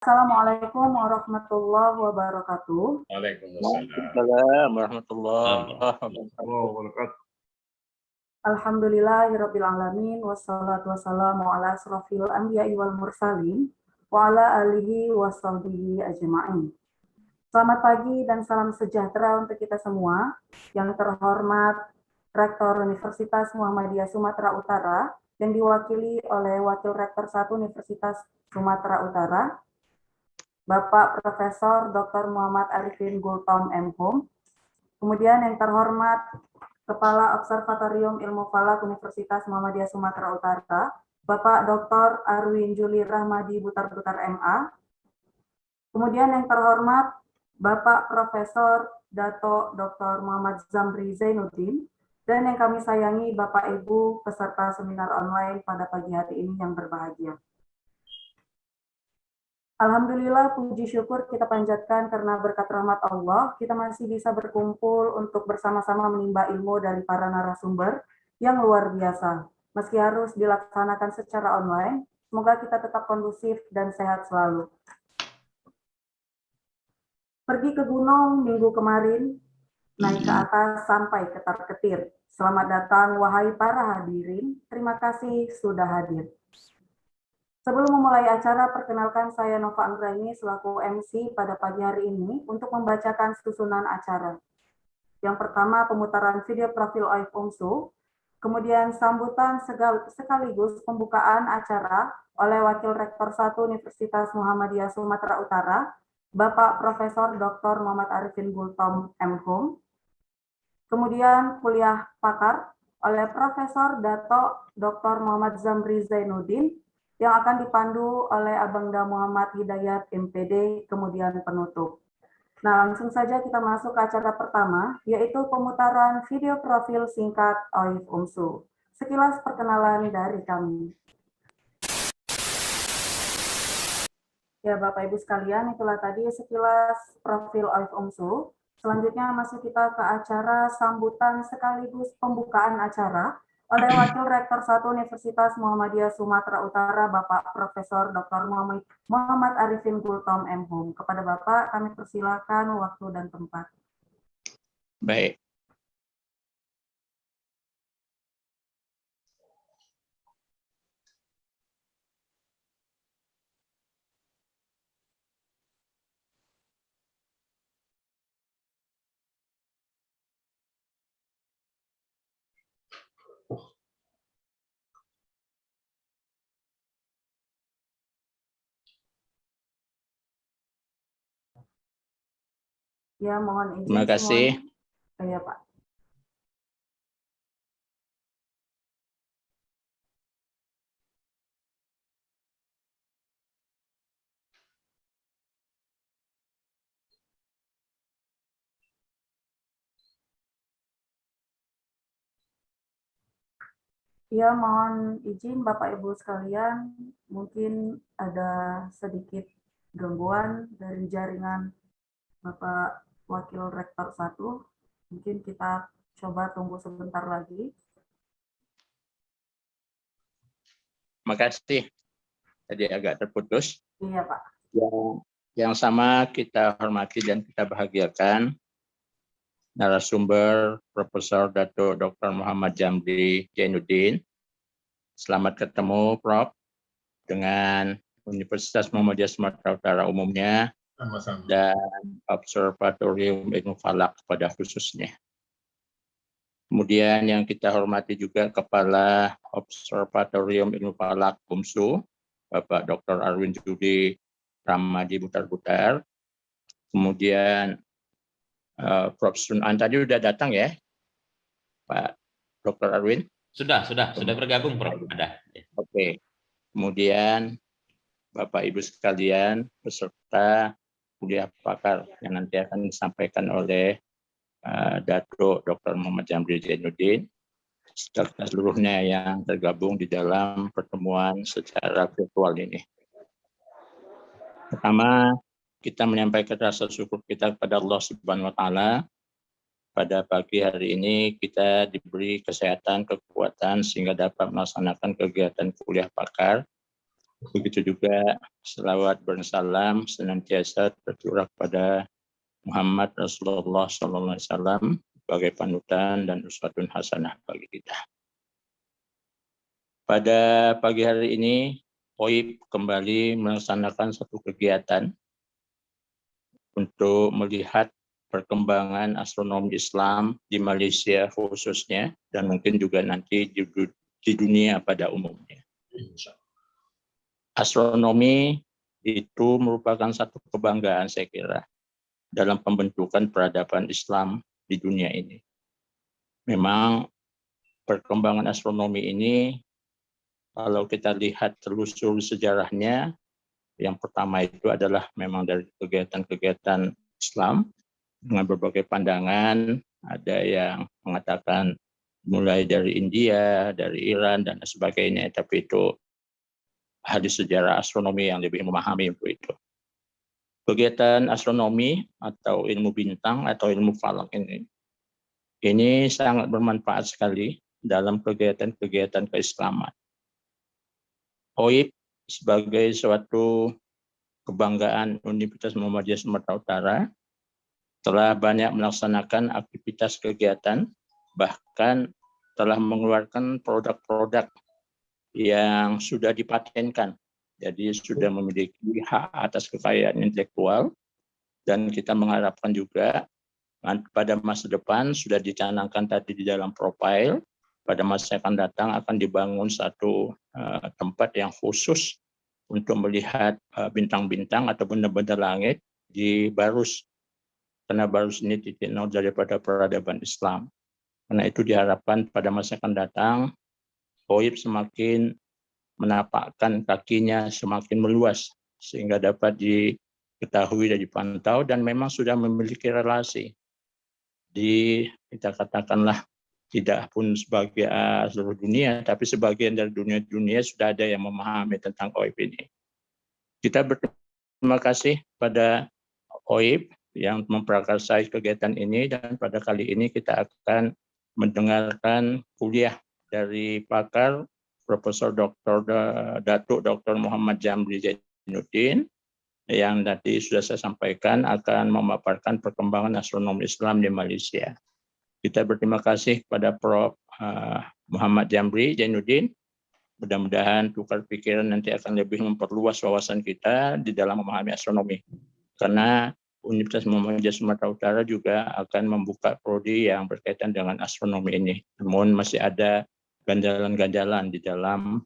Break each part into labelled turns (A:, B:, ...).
A: Assalamualaikum warahmatullahi wabarakatuh.
B: Waalaikumsalam.
C: Waalaikumsalam warahmatullahi
B: wabarakatuh.
A: Alhamdulillahirabbil alamin wassalatu wassalamu ala asrofil anbiya'i wal mursalin wa ala alihi washabbihi ajma'in. Selamat pagi dan salam sejahtera untuk kita semua. Yang terhormat Rektor Universitas Muhammadiyah Sumatera Utara yang diwakili oleh Wakil Rektor 1 Universitas Sumatera Utara, Bapak Profesor Dr. Muhammad Arifin Gultom MHum. Kemudian yang terhormat Kepala Observatorium Ilmu Falak Universitas Muhammadiyah Sumatera Utara, Bapak Dr. Arwin Juli Rahmadi Butar-Butar MA. Kemudian yang terhormat Bapak Profesor Dato Dr. Muhammad Zamri Zainuddin, dan yang kami sayangi Bapak Ibu peserta seminar online pada pagi hari ini yang berbahagia. Alhamdulillah, puji syukur kita panjatkan karena berkat rahmat Allah, kita masih bisa berkumpul untuk bersama-sama menimba ilmu dari para narasumber yang luar biasa. Meski harus dilaksanakan secara online, semoga kita tetap kondusif dan sehat selalu. Pergi ke gunung minggu kemarin, naik ke atas sampai ketar-ketir. Selamat datang wahai para hadirin, terima kasih sudah hadir. Sebelum memulai acara, perkenalkan saya Nova Anggraini selaku MC pada pagi hari ini untuk membacakan susunan acara. Yang pertama, pemutaran video profil Oif Umsu, kemudian sambutan sekaligus pembukaan acara oleh Wakil Rektor 1 Universitas Muhammadiyah Sumatera Utara, Bapak Profesor Dr. Muhammad Arifin Gultom MHum. Kemudian kuliah pakar oleh Profesor Dato Dr. Muhammad Zamri Zainuddin, yang akan dipandu oleh Abangda Muhammad Hidayat MPD, kemudian penutup. Nah, langsung saja kita masuk ke acara pertama, yaitu pemutaran video profil singkat Oif Umsu. Sekilas perkenalan dari kami. Ya, Bapak Ibu sekalian, itulah tadi sekilas profil Oif Umsu. Selanjutnya masuk kita ke acara sambutan sekaligus pembukaan acara oleh Wakil Rektor 1 Universitas Muhammadiyah Sumatera Utara, Bapak Profesor Dr. Muhammad Arifin Gultom MHum. Kepada Bapak, kami persilakan waktu dan tempat.
C: Baik.
A: Ya, mohon izin.
C: Terima kasih.
A: Iya, Pak. Ya, mohon izin Bapak Ibu sekalian, mungkin ada sedikit gangguan dari jaringan Bapak Wakil Rektor 1. Mungkin kita coba tunggu sebentar lagi.
C: Terima kasih. Tadi agak terputus.
A: Iya, Pak.
C: Yang sama kita hormati dan kita bahagiakan narasumber Profesor Dato Dr. Muhammad Zamri Zainuddin. Selamat ketemu, Prof, dengan Universitas Muhammadiyah Sumatera Utara umumnya dan Observatorium Ilmu Falak pada khususnya. Kemudian yang kita hormati juga Kepala Observatorium Ilmu Falak UMSU, Bapak Dr. Arwin Juli Rahmadi Butar-Butar. Kemudian Prof. Sunan tadi sudah datang ya, Pak Dr. Arwin?
B: Sudah bergabung, Prof. Ada.
C: Oke. Kemudian Bapak Ibu sekalian, peserta kuliah pakar yang nanti akan disampaikan oleh Dato Dr. Muhammad Zamri Zainuddin, serta seluruhnya yang tergabung di dalam pertemuan secara virtual ini. Pertama, kita menyampaikan rasa syukur kita kepada Allah Subhanahu wa Ta'ala. Pada pagi hari ini kita diberi kesehatan, kekuatan sehingga dapat melaksanakan kegiatan kuliah pakar Begitu juga selawat bersalam senantiasa tercurah pada Muhammad Rasulullah SAW sebagai panutan dan uswatun hasanah bagi kita. Pada pagi hari ini, OIB kembali melaksanakan satu kegiatan untuk melihat perkembangan astronomi Islam di Malaysia khususnya, dan mungkin juga nanti di dunia pada umumnya. Astronomi itu merupakan satu kebanggaan saya kira dalam pembentukan peradaban Islam di dunia ini. Memang perkembangan astronomi ini, kalau kita lihat telusur sejarahnya, yang pertama itu adalah memang dari kegiatan-kegiatan Islam dengan berbagai pandangan. Ada yang mengatakan mulai dari India, dari Iran, dan sebagainya. Tapi itu ahli sejarah astronomi yang lebih memahami untuk itu. Kegiatan astronomi atau ilmu bintang atau ilmu falak ini sangat bermanfaat sekali dalam kegiatan-kegiatan keislaman. OIB sebagai suatu kebanggaan Universitas Muhammadiyah Sumatera Utara telah banyak melaksanakan aktivitas kegiatan, bahkan telah mengeluarkan produk-produk yang sudah dipatenkan. Jadi sudah memiliki hak atas kekayaan intelektual, dan kita mengharapkan juga pada masa depan sudah dicanangkan tadi di dalam profil, pada masa yang akan datang akan dibangun satu tempat yang khusus untuk melihat bintang-bintang atau benda-benda langit di Barus. Karena Barus ini titik nol daripada peradaban Islam. Karena itu diharapkan pada masa yang akan datang, OIB semakin menapakkan kakinya semakin meluas, sehingga dapat diketahui dan dipantau, dan memang sudah memiliki relasi. Kita katakanlah tidak pun sebagai seluruh dunia, tapi sebagian dari dunia sudah ada yang memahami tentang OIB ini. Kita berterima kasih pada OIB yang memprakarsai kegiatan ini, dan pada kali ini kita akan mendengarkan kuliah dari pakar Profesor Dr. Datuk Dr. Muhammad Jamri Zainuddin yang tadi sudah saya sampaikan akan memaparkan perkembangan astronomi Islam di Malaysia. Kita berterima kasih kepada Prof. Muhammad Jamri Zainuddin. Mudah-mudahan tukar pikiran nanti akan lebih memperluas wawasan kita di dalam memahami astronomi. Karena Universitas Muhammadiyah Sumatera Utara juga akan membuka prodi yang berkaitan dengan astronomi ini. Namun masih ada ganjalan-ganjalan di dalam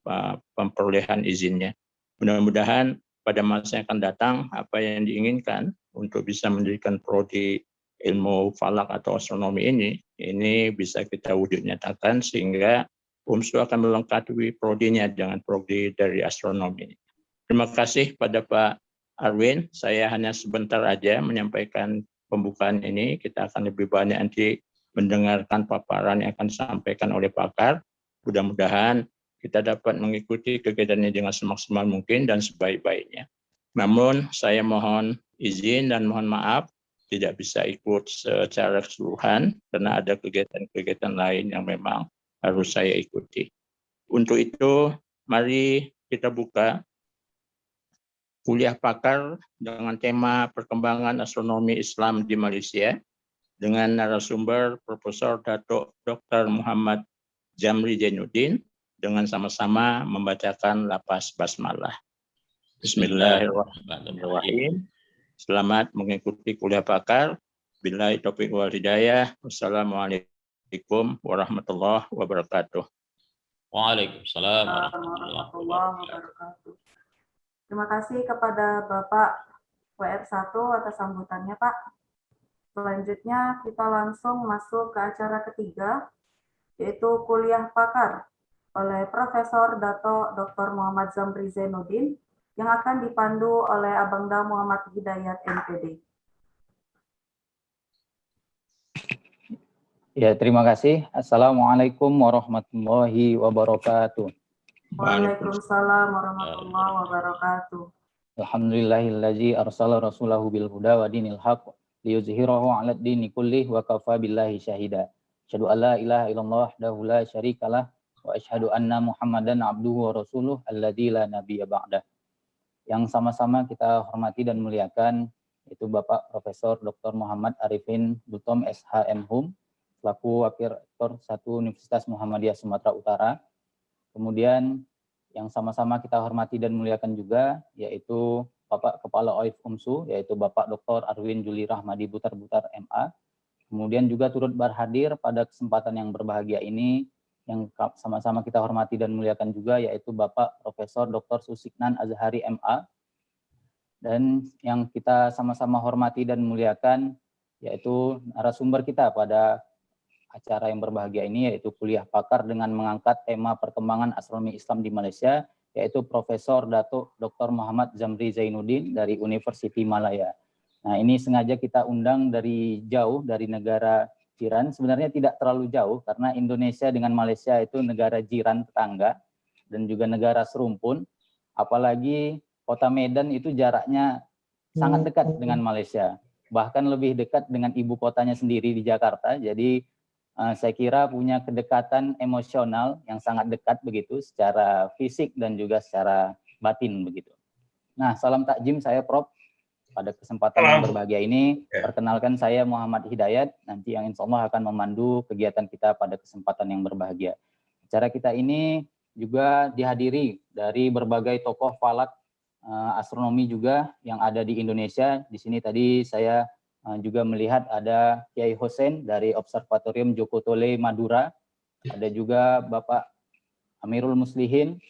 C: pemperolehan izinnya. Mudah-mudahan pada masa yang akan datang, apa yang diinginkan untuk bisa mendirikan prodi ilmu falak atau astronomi ini bisa kita wujud nyatakan, sehingga UMSU akan melengkapi prodinya dengan prodi dari astronomi. Terima kasih pada Pak Arwin. Saya hanya sebentar aja menyampaikan pembukaan ini. Kita akan lebih banyak nanti mendengarkan paparan yang akan disampaikan oleh pakar. Mudah-mudahan kita dapat mengikuti kegiatannya dengan semaksimal mungkin dan sebaik-baiknya. Namun saya mohon izin dan mohon maaf tidak bisa ikut secara keseluruhan karena ada kegiatan-kegiatan lain yang memang harus saya ikuti. Untuk itu, mari kita buka kuliah pakar dengan tema perkembangan astronomi Islam di Malaysia dengan narasumber Profesor Datuk Dr. Muhammad Jamri Zainuddin dengan sama-sama membacakan lafaz basmalah. Bismillahirrahmanirrahim. Selamat mengikuti kuliah pakar. Billahi taufiq wal hidayah. Wassalamualaikum warahmatullahi wabarakatuh.
B: Waalaikumsalam
A: warahmatullahi wabarakatuh. Terima kasih kepada Bapak WR1 atas sambutannya, Pak. Selanjutnya kita langsung masuk ke acara ketiga, yaitu kuliah pakar oleh Profesor Dato Dr. Muhammad Jamri Zainuddin yang akan dipandu oleh Abangda Muhammad Hidayat MPD.
D: Ya, terima kasih. Assalamualaikum warahmatullahi wabarakatuh.
A: Waalaikumsalam warahmatullahi wabarakatuh.
D: Alhamdulillahillazi arsala rasulahu bil huda wa dinil haqq liyuzhirahu 'alad dini kullih wa kafa billahi syahida. Asyhadu an la ilaha illallah wahdahu la syarikalah wa asyhadu anna Muhammadan abduhu wa rasuluh alladzi la nabiyya ba'dah. Yang sama-sama kita hormati dan muliakan itu Bapak Profesor Dr. Muhammad Arifin Butom SHM selaku Wakil Rektor 1 Universitas Muhammadiyah Sumatera Utara. Kemudian yang sama-sama kita hormati dan muliakan juga yaitu Bapak Kepala OIF UMSU yaitu Bapak Dr. Arwin Juli Rahmadi Butar-Butar MA. Kemudian juga turut berhadir pada kesempatan yang berbahagia ini yang sama-sama kita hormati dan muliakan juga yaitu Bapak Profesor Dr. Susiknan Azhari MA, dan yang kita sama-sama hormati dan muliakan yaitu narasumber kita pada acara yang berbahagia ini yaitu kuliah pakar dengan mengangkat tema perkembangan astronomi Islam di Malaysia yaitu Profesor Datuk Dr. Muhammad Zamri Zainuddin dari Universiti Malaya. Nah, ini sengaja kita undang dari jauh dari negara jiran, sebenarnya tidak terlalu jauh karena Indonesia dengan Malaysia itu negara jiran tetangga dan juga negara serumpun, apalagi kota Medan itu jaraknya sangat dekat dengan Malaysia, bahkan lebih dekat dengan ibu kotanya sendiri di Jakarta. Jadi saya kira punya kedekatan emosional yang sangat dekat begitu secara fisik dan juga secara batin begitu. Nah, salam takjim saya Prof. Pada kesempatan yang berbahagia ini, perkenalkan saya Muhammad Hidayat, nanti yang insya Allah akan memandu kegiatan kita pada kesempatan yang berbahagia. Acara kita ini juga dihadiri dari berbagai tokoh falak astronomi juga yang ada di Indonesia. Di sini tadi saya juga melihat ada Kiai Hussein dari Observatorium Joko Tole Madura, ada juga Bapak Amirul Muslihin,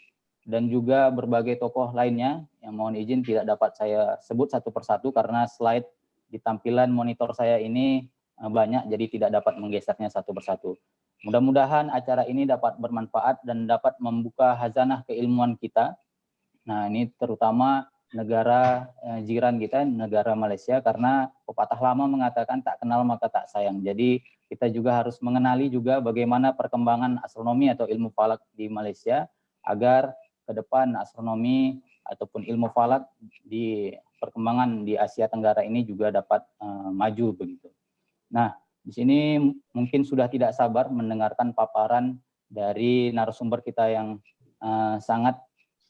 D: dan juga berbagai tokoh lainnya yang mohon izin tidak dapat saya sebut satu persatu karena slide di tampilan monitor saya ini banyak, jadi tidak dapat menggesernya satu persatu. Mudah-mudahan acara ini dapat bermanfaat dan dapat membuka khazanah keilmuan kita. Nah, ini terutama negara jiran kita, negara Malaysia, karena pepatah lama mengatakan tak kenal maka tak sayang. Jadi kita juga harus mengenali juga bagaimana perkembangan astronomi atau ilmu falak di Malaysia agar ke depan astronomi ataupun ilmu falak di perkembangan di Asia Tenggara ini juga dapat maju begitu. Nah, di sini mungkin sudah tidak sabar mendengarkan paparan dari narasumber kita yang sangat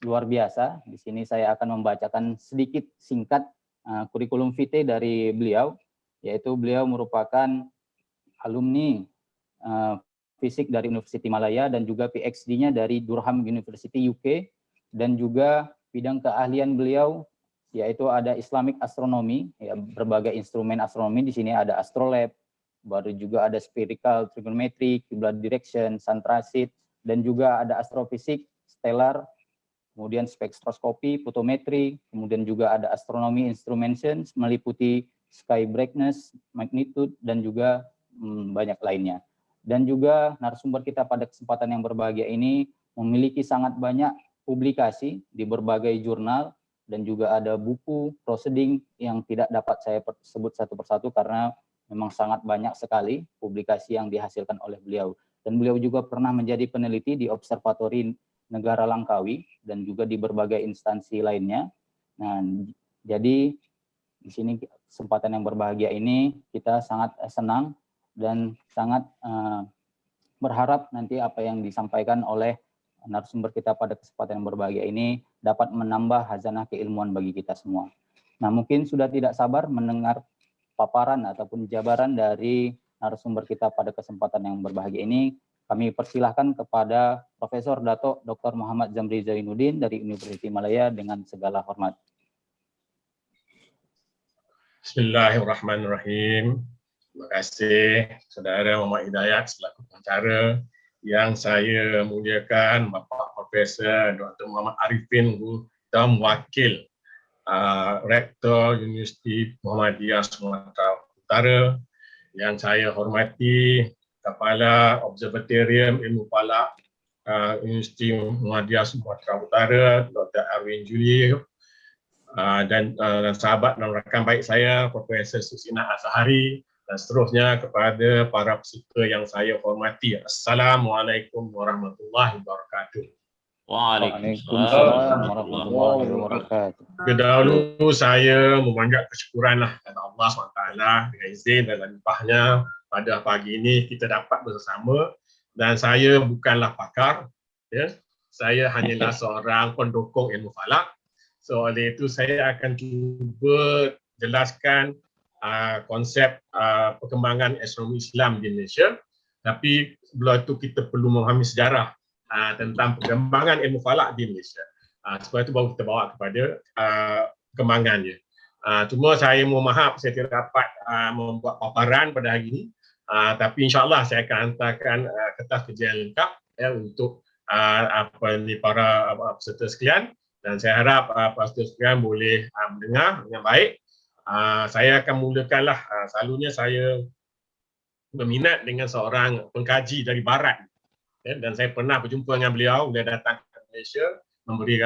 D: luar biasa. Di sini saya akan membacakan sedikit singkat kurikulum vitae dari beliau, yaitu beliau merupakan alumni fisik dari Universiti Malaya dan juga PhD-nya dari Durham University UK, dan juga bidang keahlian beliau yaitu ada Islamic Astronomy, ya, berbagai instrumen astronomi. Di sini ada Astrolab, baru juga ada Spherical Trigonometry, Kiblat Direction, Sun Transit, dan juga ada Astrofisik, Stellar, kemudian spektroskopi, fotometri, kemudian juga ada Astronomy Instrumentations meliputi Sky Brightness, Magnitude, dan juga banyak lainnya. Dan juga narasumber kita pada kesempatan yang berbahagia ini memiliki sangat banyak publikasi di berbagai jurnal dan juga ada buku proceeding yang tidak dapat saya sebut satu persatu karena memang sangat banyak sekali publikasi yang dihasilkan oleh beliau. Dan beliau juga pernah menjadi peneliti di Observatori Negara Langkawi dan juga di berbagai instansi lainnya. Nah, jadi di sini kesempatan yang berbahagia ini kita sangat senang dan sangat berharap nanti apa yang disampaikan oleh narasumber kita pada kesempatan yang berbahagia ini dapat menambah khazanah keilmuan bagi kita semua. Nah, mungkin sudah tidak sabar mendengar paparan ataupun jabaran dari narasumber kita pada kesempatan yang berbahagia ini. Kami persilahkan kepada Profesor Datuk Dr. Muhammad Zamri Zainuddin dari Universiti Malaya dengan segala hormat.
E: Bismillahirrahmanirrahim. Terima kasih Saudara Muhammad Hidayat selaku pengacara. Yang saya muliakan Bapak Profesor Dr. Muhammad Arifin Butom, Wakil Rektor Universiti Muhammadiyah Sumatera Utara. Yang saya hormati Kepala Observatorium Ilmu Falak Universiti Muhammadiyah Sumatera Utara, Dr. Arwin Juli, dan sahabat dan rakan baik saya, Profesor Susiknan Azhari, dan seterusnya kepada para peserta yang saya hormati. Assalamualaikum warahmatullahi wabarakatuh.
D: Waalaikumsalam warahmatullahi wabarakatuh.
E: Kedahulu saya memanjat kesyukuranlah kepada Allah SWT dengan izin dan limpahnya pada pagi ini kita dapat bersama, dan saya bukanlah pakar, Ya, saya hanyalah seorang pendukung ilmu falak. So oleh itu saya akan cuba jelaskan konsep perkembangan astronomi Islam di Malaysia. Tapi sebelum itu kita perlu memahami sejarah tentang perkembangan ilmu falak di Malaysia. Sebab itu baru kita bawa kepada perkembangannya. Cuma saya mohon maaf saya tidak dapat membuat paparan pada hari ini. Tapi insyaAllah saya akan hantarkan kertas kerja yang lengkap ya, untuk para peserta sekalian, dan saya harap peserta sekalian boleh mendengar dengan baik. Saya akan mulakanlah, selalunya saya berminat dengan seorang pengkaji dari barat ya, dan saya pernah berjumpa dengan beliau datang ke Malaysia memberi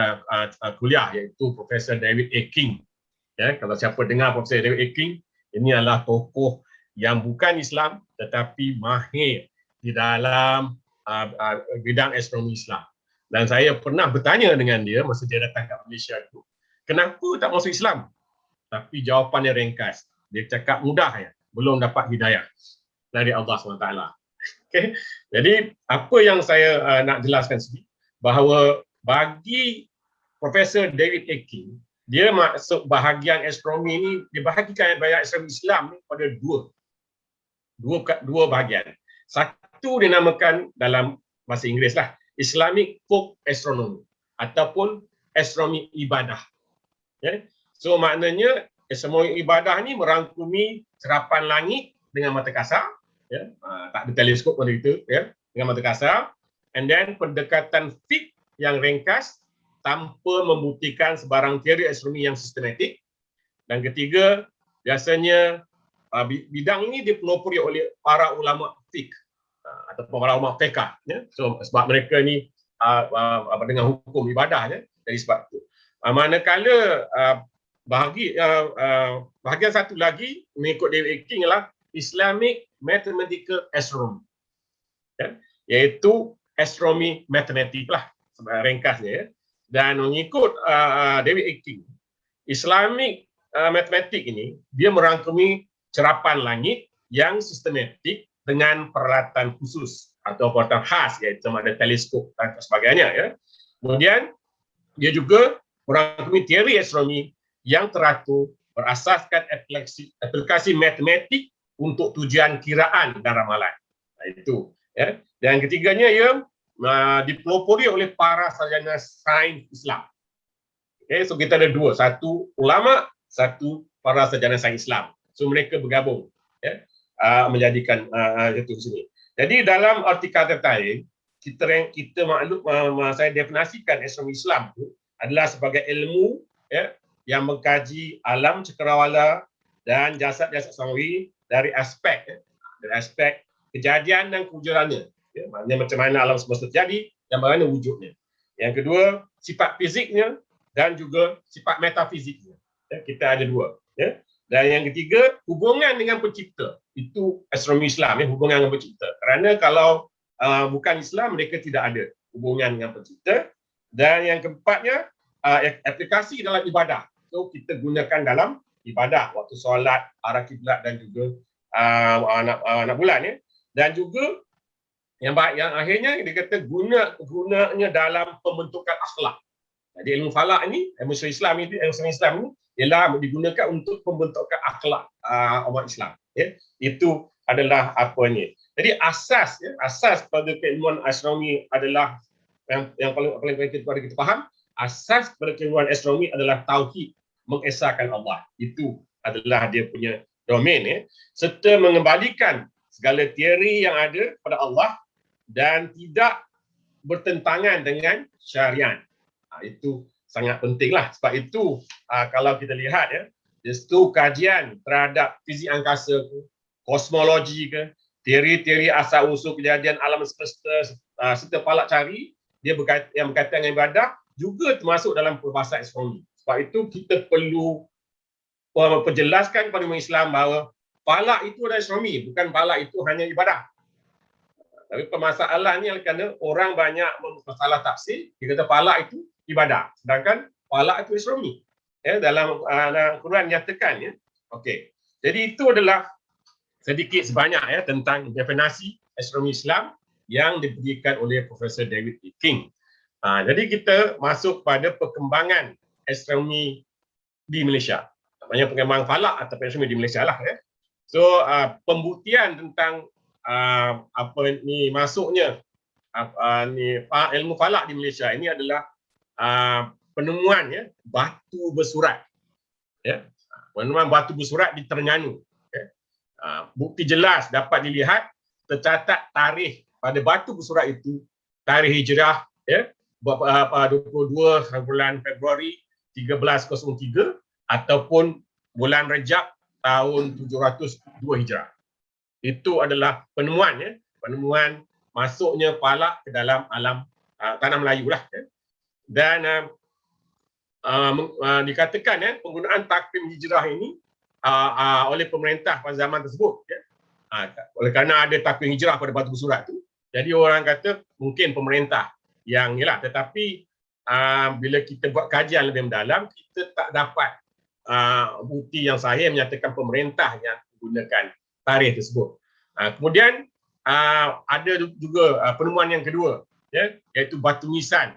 E: kuliah, iaitu Profesor David A. King. Ya, kalau siapa dengar Profesor David A. King, ini adalah tokoh yang bukan Islam tetapi mahir di dalam bidang astronomi Islam. Dan saya pernah bertanya dengan dia masa dia datang ke Malaysia itu, kenapa tak masuk Islam? Tapi jawapannya ringkas. Dia cakap mudah ya, belum dapat hidayah dari Allah SWT. Okay. Jadi apa yang saya nak jelaskan sini, bahawa bagi Profesor David A. King, dia masuk bahagian astronomi ini, dibahagikan bahagian astronomi Islam ni pada dua bahagian. Satu dinamakan dalam bahasa Inggeris lah, Islamic folk astronomy ataupun astronomi ibadah. Ya. So maknanya astronomi ibadah ni merangkumi serapan langit dengan mata kasar, ya. Tak ada teleskop pada itu, ya, dengan mata kasar, and then pendekatan fiqh yang ringkas tanpa membuktikan sebarang teori astronomi yang sistematik. Dan ketiga, biasanya bidang ini dipelopori oleh para ulama fiqh ataupun para ulama fiqh, ya. So sebab mereka ni dengan hukum ibadah, ya. Dari sebab itu. Manakala bahagian satu lagi mengikut David A. King adalah Islamic Mathematical Astronomy, ya, iaitu astronomi matematik lah ringkasnya, ya. Dan mengikut David A. King, Islamic matematik ini dia merangkumi serapan langit yang sistematik dengan peralatan khusus atau peralatan khas, iaitu ada teleskop dan sebagainya, ya. Kemudian dia juga merangkumi teori astronomi yang teratur berasaskan aplikasi matematik untuk tujuan kiraan dan ramalan. Itu, ya. Dan ketiganya ia dipelopori oleh para sarjana sains Islam. Okay, so kita ada dua, satu ulama, satu para sarjana sains Islam. So mereka bergabung, ya, menjadikan itu sini. Jadi dalam arti kata lain, kita maklum, saya definisikan astronomi Islam itu adalah sebagai ilmu, ya, yang mengkaji alam cakrawala dan jasad-jasad samawi dari aspek, ya, dari aspek kejadian dan kewujudannya. Ya, maknanya macam mana alam semesta terjadi dan bagaimana wujudnya. Yang kedua, sifat fiziknya dan juga sifat metafisiknya. Ya, kita ada dua. Ya. Dan yang ketiga, hubungan dengan pencipta. Itu astronomi Islam, ya, hubungan dengan pencipta. Kerana kalau bukan Islam, mereka tidak ada hubungan dengan pencipta. Dan yang keempatnya, aplikasi dalam ibadah. So kita gunakan dalam ibadah, waktu solat, arah kiblat dan juga anak bulan, ya. Dan juga yang akhirnya dia kata gunanya dalam pembentukan akhlak. Jadi ilmu falak ini, ilmu Islam ini ialah digunakan untuk pembentukan akhlak umat Islam. Ya. Itu adalah apa ni. Jadi asas pada keilmuan astronomi adalah yang paling kita faham. Asas pada keilmuan astronomi adalah tauhid, mengesahkan Allah. Itu adalah dia punya domain, ya. Serta mengembalikan segala teori yang ada kepada Allah dan tidak bertentangan dengan syariat. Itu sangat pentinglah. Sebab itu kalau kita lihat, ya, justru kajian terhadap fizik angkasa ke, kosmologi ke, teori-teori asal usul kejadian alam semesta serta falak cari, dia yang berkaitan dengan ibadah juga termasuk dalam perbahasan astronomi. Sebab itu kita perlu perjelaskan kepada umat Islam bahawa falak itu adalah astronomi, bukan falak itu hanya ibadah. Tapi permasalahannya kerana orang banyak masalah tafsir, dia kata falak itu ibadah, sedangkan falak itu astronomi. Ya, dalam Quran nyatakan, ya. Okey. Jadi itu adalah sedikit sebanyak, ya, tentang definisi astronomi Islam yang diberikan oleh Profesor David A. King. Jadi kita masuk pada perkembangan astronomi di Malaysia. Namanya perkembangan falak atau astronomi di Malaysia lah. So pembuktian tentang masuknya ilmu falak di Malaysia ini adalah penemuan batu bersurat. Penemuan batu bersurat di Terengganu. Bukti jelas dapat dilihat tercatat tarikh pada batu bersurat itu, tarikh hijrah 22 bulan Februari 1303 ataupun bulan Rejab tahun 702 Hijrah. Itu adalah penemuan penemuan masuknya falak ke dalam alam tanah Melayu lah. Dan dikatakan penggunaan takvim hijrah ini oleh pemerintah pada zaman tersebut. Oleh kerana ada takvim hijrah pada batu bersurat itu, jadi orang kata mungkin pemerintah yang inilah. Tetapi bila kita buat kajian lebih mendalam, kita tak dapat bukti yang sahih menyatakan pemerintah yang menggunakan tarikh tersebut. Kemudian ada juga penemuan yang kedua, iaitu batu nisan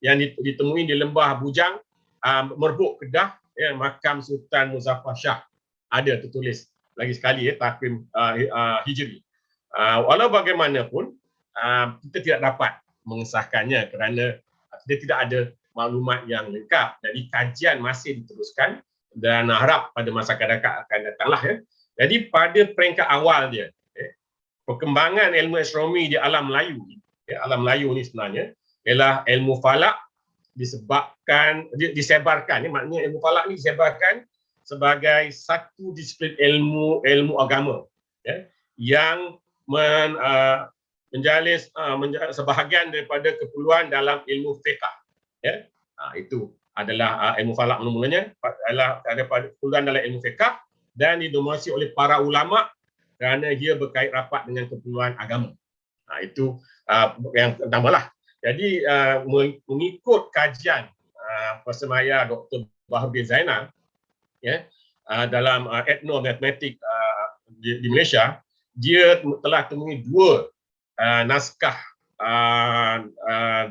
E: yang ditemui di lembah Bujang, Merbuk, Kedah, makam Sultan Muzaffar Shah. Ada tertulis lagi sekali takvim Hijri. Walau bagaimanapun kita tidak dapat mengesahkannya kerana kita tidak ada maklumat yang lengkap. Jadi kajian masih diteruskan dan harap pada masa akan datanglah. Jadi pada peringkat awal dia, perkembangan ilmu astronomi di alam Melayu, alam Melayu ni sebenarnya ialah ilmu falak disebarkan. Maknanya ilmu falak ni disebarkan sebagai satu disiplin ilmu agama yang menjalin sebahagian daripada keperluan dalam ilmu fiqh. Itu adalah ilmu falak mula-mulanya, adalah ada keperluan dalam ilmu fiqh dan didominasi oleh para ulama kerana dia berkait rapat dengan keperluan agama. Itu yang pertamalah. Jadi mengikut kajian Persemaya Dr. Baharudin Zainal dalam etnomatematik di Malaysia, dia telah temui 2 naskah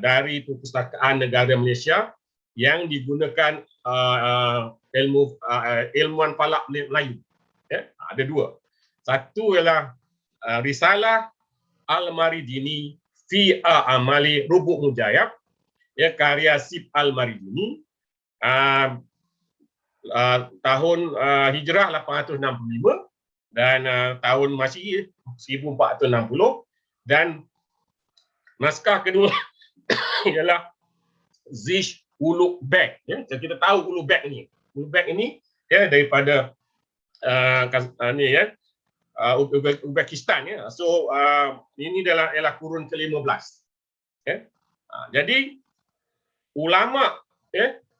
E: dari Perpustakaan Negara Malaysia yang digunakan ilmuwan falak Melayu. Ada 2. Satu ialah Risalah Al-Maridini fi Amali Rubu' Mujayab, karya Sib Al-Maridini, tahun Hijrah 865 dan tahun Masyihi 1460. Dan naskah kedua ialah Zish Ulugh Beg. Kita tahu Ulugh Beg ni. Ulugh Beg ini daripada Uzbekistan. So ini ialah kurun ke-15. Jadi ulama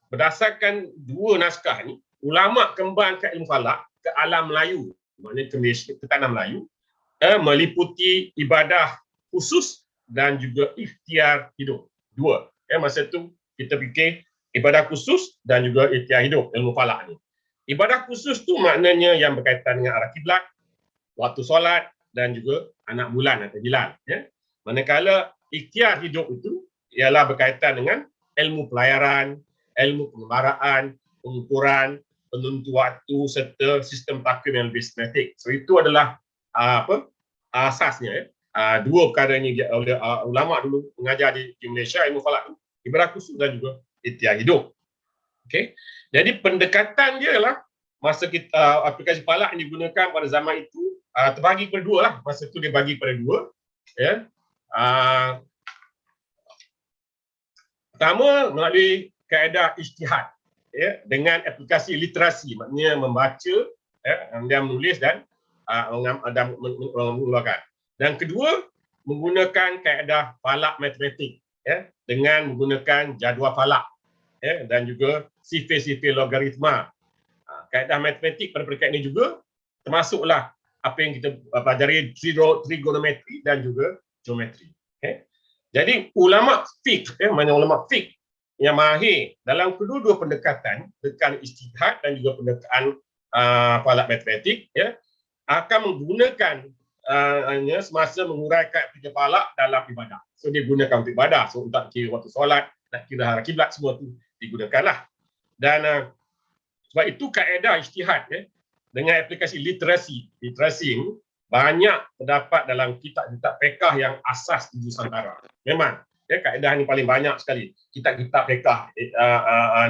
E: berdasarkan 2 naskah ni, ulama kembangkan ilmu falak ke alam Melayu, maknanya ke tanah Melayu, meliputi ibadah khusus dan juga ikhtiar hidup. 2. Masa tu kita fikir ibadah khusus dan juga ikhtiar hidup ilmu falak ni. Ibadah khusus tu maknanya yang berkaitan dengan arah kiblat, waktu solat dan juga anak bulan atau hilal. Manakala ikhtiar hidup itu ialah berkaitan dengan ilmu pelayaran, ilmu pengembaraan, pengukuran, penentu waktu serta sistem takvim yang lebih sistematik. So itu adalah asasnya. 2 perkara ini oleh ulama dulu mengajar di Malaysia, ilmu falak, ibadah khusus dan juga ikhtiar hidup. Jadi pendekatan dia lah, masa kita aplikasi falak yang digunakan pada zaman itu terbagi kepada 2 lah. Masa itu dia bagi kepada 2. Pertama melalui kaedah ijtihad, dengan aplikasi literasi, maknanya membaca, dan menulis dan mengeluarkan. Dan kedua, menggunakan kaedah falak matematik, dengan menggunakan jadual falak, dan juga sifir-sifir logaritma. Kaedah matematik pada peringkat ini juga termasuklah apa yang kita pelajari trigonometri dan juga geometri. Jadi ulama fiqh, ulama fiqh yang mahir dalam kedua-dua pendekatan, pendekatan ijtihad dan juga pendekatan falak matematik, akan menggunakan semasa menguraikan tiga falak dalam ibadah. So dia gunakan untuk ibadah. So untuk kira waktu solat, nak kira arah kiblat, semua tu digunakanlah. Dan sebab itu kaedah ijtihad dengan aplikasi literasi ini banyak terdapat dalam kitab-kitab fiqh yang asas di Nusantara. Memang kaedah ni paling banyak sekali kitab-kitab fiqh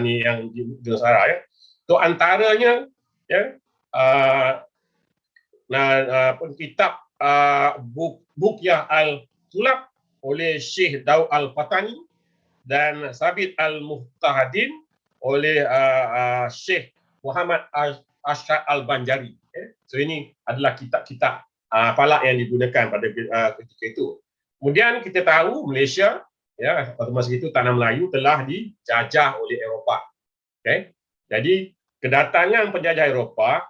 E: ni yang di Nusantara. So antaranya kitab Buqyah Al-Tulab oleh Syekh Daud Al-Fatani dan Sabit Al-Muhtahadin oleh Syekh Muhammad Ashar Al-Banjari. So ini adalah kitab-kitab falak yang digunakan pada ketika itu. Kemudian kita tahu Malaysia pada masa itu tanah Melayu telah dijajah oleh Eropah. Jadi kedatangan penjajah Eropah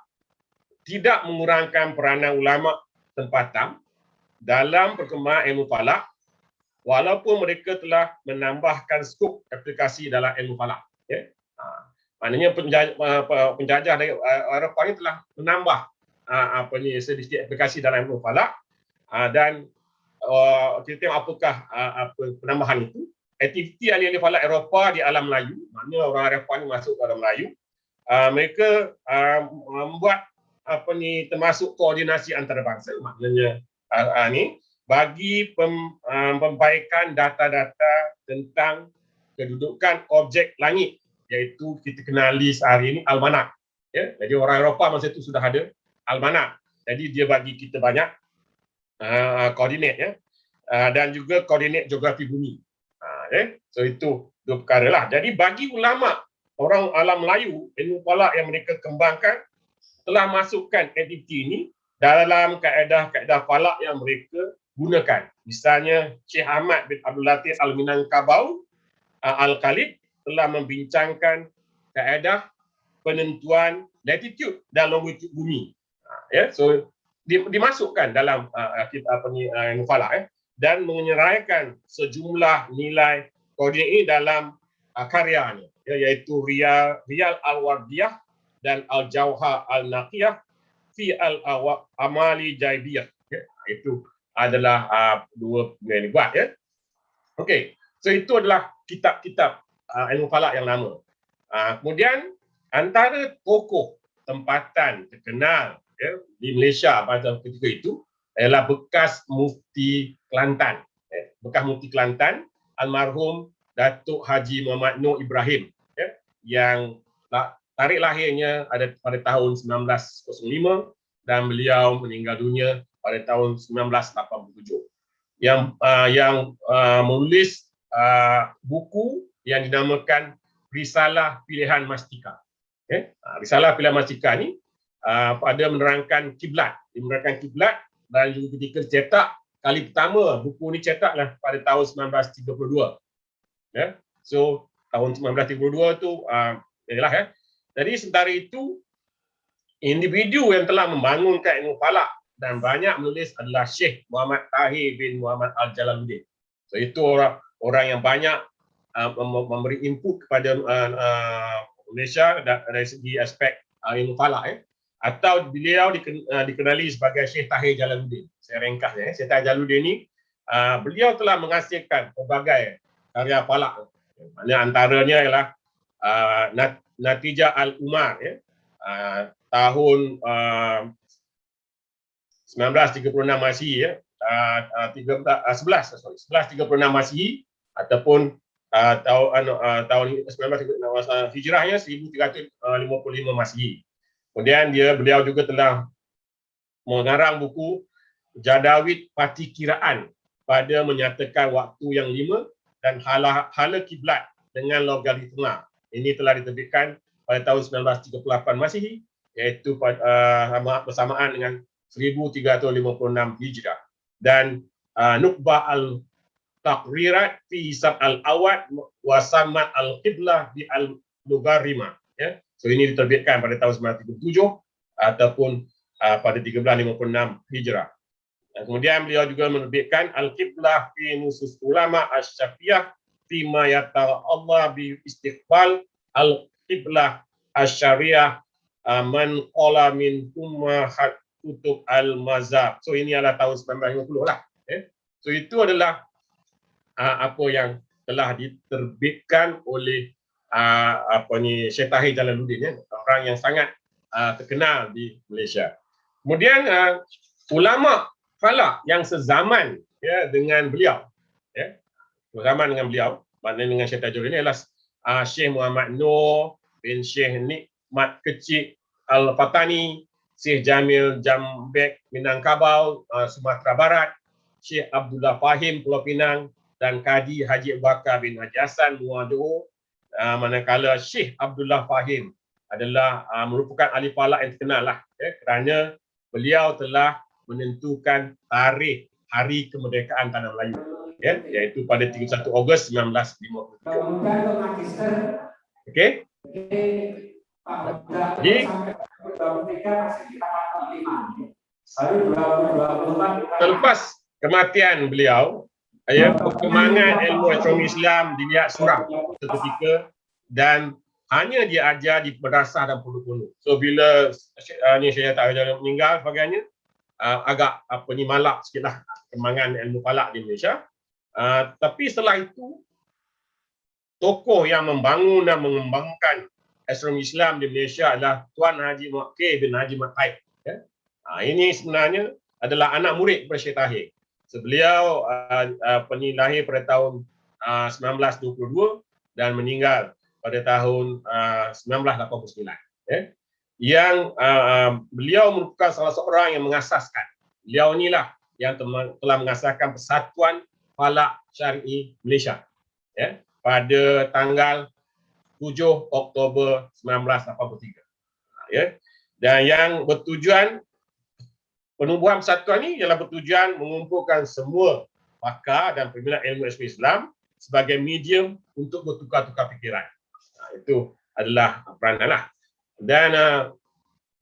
E: tidak mengurangkan peranan ulama tempatan dalam perkembangan ilmu falak, walaupun mereka telah menambahkan skop aplikasi dalam ilmu falak. Maknanya penjajah dari Eropah ini telah menambah sedikit aplikasi dalam ilmu falak, dan kita tengok apakah penambahan itu. Aktiviti ahli-ahli falak Eropah di alam Melayu, maknanya orang Eropah ini masuk ke alam Melayu, mereka membuat termasuk koordinasi antarabangsa, maknanya bagi pembaikan data-data tentang kedudukan objek langit, iaitu kita kenali sehari ini almanak. Jadi orang Eropah masa itu sudah ada almanak. Jadi dia bagi kita banyak koordinat dan juga koordinat geografi bumi. So itu dua perkara lah. Jadi bagi ulama orang alam Melayu, ilmu falak yang mereka kembangkan telah masukkan aktiviti ini dalam kaedah-kaedah falak yang mereka gunakan. Misalnya Syekh Ahmad bin Abdul Latif Al-Minangkabau Al-Khalid telah membincangkan kaedah penentuan latitude dan longitude bumi. So dimasukkan dalam ilmu falak dan menyeraikan sejumlah nilai koordinat ini dalam karyanya, iaitu Riyal Al-Wardiyah dan Al-Jauhar Al-Naqiyah fi Al-Amali Jaibiyah. Itu adalah dua yang dibuat. Okey, so itu adalah kitab-kitab ilmu falak yang lama. Kemudian antara tokoh tempatan terkenal di Malaysia pada ketika itu ialah bekas Mufti Kelantan. Bekas Mufti Kelantan, almarhum Datuk Haji Muhammad Noor Ibrahim, yang tarikh lahirnya ada pada tahun 1905 dan beliau meninggal dunia pada tahun 1987. Yang menulis buku yang dinamakan Risalah Pilihan Mastika. Risalah Pilihan Mastika ni pada menerangkan kiblat, dan juga ketika cetak kali pertama buku ni cetaklah pada tahun 1932. So tahun 1932 tu Jadi sementara itu individu yang telah membangunkan ilmu falak dan banyak menulis adalah Syekh Muhammad Tahir bin Muhammad Al-Jalaluddin. So itu orang yang banyak memberi input kepada Malaysia dari segi aspek ilmu falak. Atau beliau dikenali sebagai Syekh Tahir Jalaluddin. Saya ringkasnya, Syekh Tahir Jalaluddin ni beliau telah menghasilkan pelbagai karya falak. Antaranya ialah Natijah Al-Umar tahun 1936 Masihi 1136 Masihi ataupun tahun 1936 Hijrahnya 1355 Masihi. Kemudian beliau juga telah mengarang buku Jadawid Patikiraan pada menyatakan waktu yang 5 dan hala kiblat dengan logaritma. Ini telah diterbitkan pada tahun 1938 Masihi, iaitu bersamaan dengan 1356 Hijrah. Dan Nukbah Al-Taqrirat fi Hisab Al-Awad wa Samad Al-Qiblah bi Al-Logarima. So ini diterbitkan pada tahun 1937 ataupun pada 1356 Hijrah. Kemudian beliau juga menerbitkan Al-Qiblah fi Nusus Ulama Asy-Syafi'iyah fima yatara Allah bi istiqbal Al-Qiblah Asy-Syariah man qala min Kutub Al-Mazhab. So ini adalah tahun 1950 lah. So itu adalah apa yang telah diterbitkan oleh Syekh Tahir Jalaluddin, orang yang sangat terkenal di Malaysia. Kemudian ulama falak yang sezaman dengan beliau, sezaman dengan beliau, maknanya dengan Syekh Tajuddin, ialah Syekh Muhammad Nur bin Syekh Nikmat Kecik Al-Fatani, Syekh Jamil Jambek Minangkabau, Sumatera Barat, Syekh Abdullah Fahim Pulau Pinang, dan Kadi Haji Abu Bakar bin Haji Hassan Muadoh. Manakala Syekh Abdullah Fahim adalah merupakan ahli falak yang terkenal lah, kerana beliau telah menentukan tarikh hari kemerdekaan Tanah Melayu, iaitu pada 31 Ogos 1957. Okey. Jadi selepas kematian beliau, perkembangan ilmu astronomi Islam dilihat suram seketika dan hanya diajar di madrasah dan pondok-pondok. So bila Syekh Tahir meninggal sebagainya, agak malak sikitlah perkembangan ilmu falak di Malaysia. Tapi setelah itu, tokoh yang membangun dan mengembangkan astronomi Islam di Malaysia adalah Tuan Haji Muakkil bin Haji Mat Taib. Ini sebenarnya adalah anak murid kepada Syekh Tahir. Beliau lahir pada tahun 1922 dan meninggal pada tahun 1989. Yang beliau merupakan salah seorang yang mengasaskan. Beliau inilah yang telah mengasaskan Persatuan Falak Syar'i Malaysia pada tanggal 7 Oktober 1983. Dan yang bertujuan, penubuhan persatuan ini ialah bertujuan mengumpulkan semua pakar dan peminat ilmu Islam sebagai medium untuk bertukar-tukar fikiran. Itu adalah peranan lah. Dan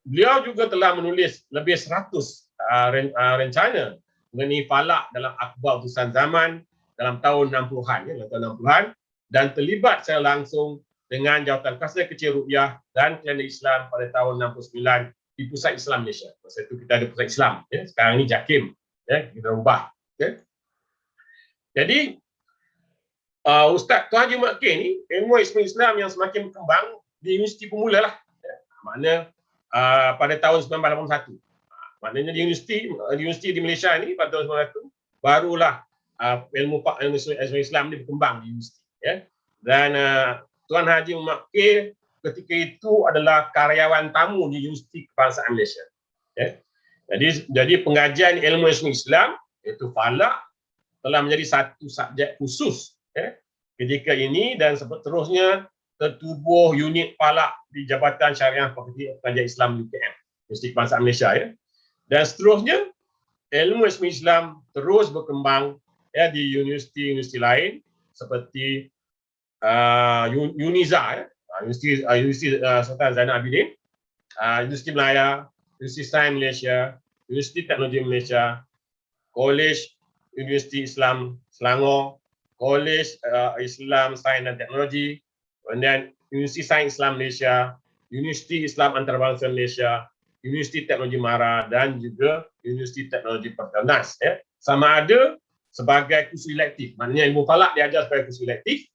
E: beliau juga telah menulis lebih 100 rencana mengenai falak dalam akhbar utusan zaman dalam tahun 60-an, dan terlibat secara langsung dengan Jawatan Kasar Kecil Ruqyah dan Kalender Islam pada tahun 69 di Pusat Islam Malaysia. Masa itu kita ada Pusat Islam, sekarang ni JAKIM, kita ubah. Jadi Ustaz Tuan Haji Muakkil ni ilmu Islam yang semakin berkembang di Universiti Pemula lah. Makna pada tahun 1981. Maknanya di universiti di Malaysia ni pada tahun 1981 barulah ilmu Islam ni berkembang di universiti. Dan Tuan Haji Muakkil ketika itu adalah karyawan tamu di Universiti Kebangsaan Malaysia. Jadi pengajian ilmu Islam, iaitu falak, telah menjadi satu subjek khusus ketika ini, dan seterusnya tertubuh unit falak di Jabatan Syariah Fakulti Pengajian Islam UKM, Universiti Kebangsaan Malaysia. Dan seterusnya ilmu Islam terus berkembang di universiti-universiti lain seperti UNIZA, Universiti Sultan Zainal Abidin, Universiti Melaya, Universiti Sains Malaysia, Universiti Teknologi Malaysia, College Universiti Islam Selangor, College Islam Sains dan Teknologi, dan Universiti Sains Islam Malaysia, Universiti Islam Antarabangsa Malaysia, Universiti Teknologi Mara, dan juga Universiti Teknologi Pertanas. Sama ada sebagai kursus elektif, maknanya ilmu falak diajar sebagai kursus elektif,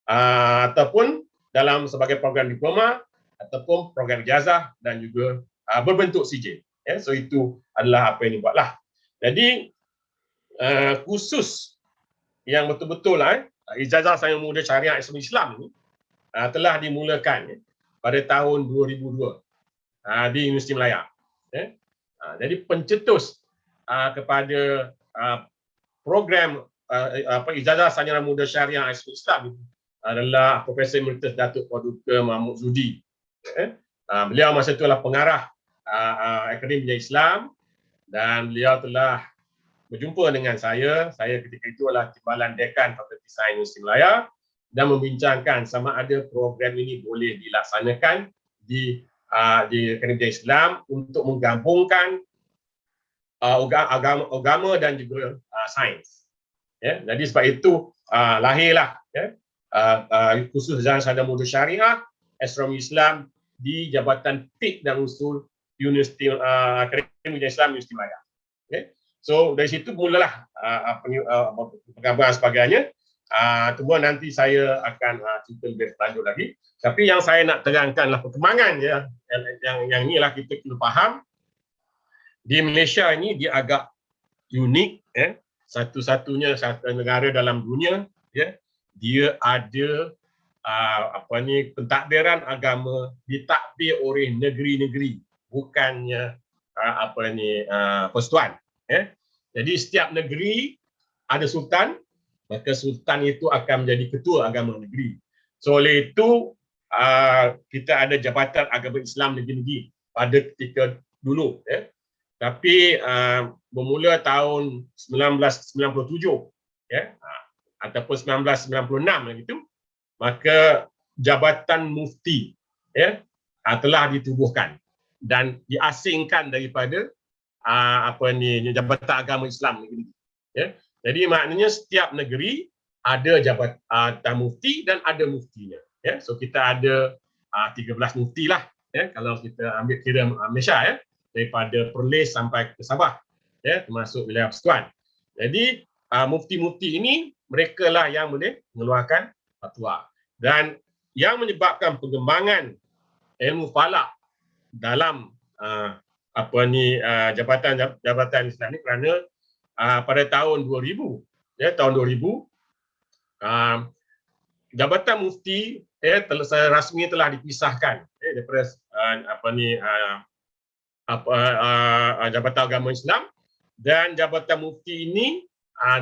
E: ataupun dalam sebagai program diploma ataupun program ijazah, dan juga berbentuk sijil. So itu adalah apa yang dibuatlah. Jadi khusus yang betul-betul ijazah Sarjana Muda Syariah Islam ini telah dimulakan pada tahun 2002 di Universiti Melaya. Jadi pencetus kepada program ijazah Sarjana Muda Syariah Islam itu adalah Profesor Emeritus Datuk Paduka Mahmud Zudi. Beliau masa itu adalah pengarah Akademi Pengajian Islam, dan beliau telah berjumpa dengan saya ketika itu adalah Timbalan Dekan Fakulti Sains Universiti Melaya, dan membincangkan sama ada program ini boleh dilaksanakan di Akademi Pengajian Islam untuk menggabungkan agama dan juga sains. Jadi sebab itu lahirlah khusus Sarjana Muda Syariah Astronomi Islam di Jabatan Fiqh dan Usul Universiti Akademi Ujian Islam Universiti Melaya. Okay. So dari situ mulalah pergambaran sebagainya. Semua nanti saya akan cerita lebih lanjut lagi. Tapi yang saya nak terangkanlah perkembangan ya, yang inilah kita perlu faham. Di Malaysia ini dia agak unik, ya. Satu-satunya satu negara dalam dunia, ya, dia ada pentadbiran agama ditakbir oleh negeri-negeri, bukannya persekutuan. Ya. Jadi setiap negeri ada sultan, maka sultan itu akan menjadi ketua agama negeri. So oleh itu kita ada Jabatan Agama Islam Negeri-Negeri pada ketika dulu. Ya. Tapi bermula tahun 1997, ya, ataupun 1996 begitu, maka Jabatan Mufti, ya, telah ditubuhkan dan diasingkan daripada Jabatan Agama Islam Negeri. Ya. Jadi maknanya setiap negeri ada jabatan mufti dan ada muftinya. Ya. So kita ada 13 mufti lah, ya, kalau kita ambil kira Malaysia, ya, daripada Perlis sampai ke Sabah, ya, termasuk wilayah persekutuan. Jadi mufti-mufti ini mereka lah yang boleh mengeluarkan fatwa. Dan yang menyebabkan pengembangan ilmu falak dalam Jabatan Islam ini kerana pada tahun 2000, ya, tahun 2000 Jabatan Mufti, ya, rasmi telah dipisahkan, ya, daripada Jabatan Agama Islam, dan Jabatan Mufti ini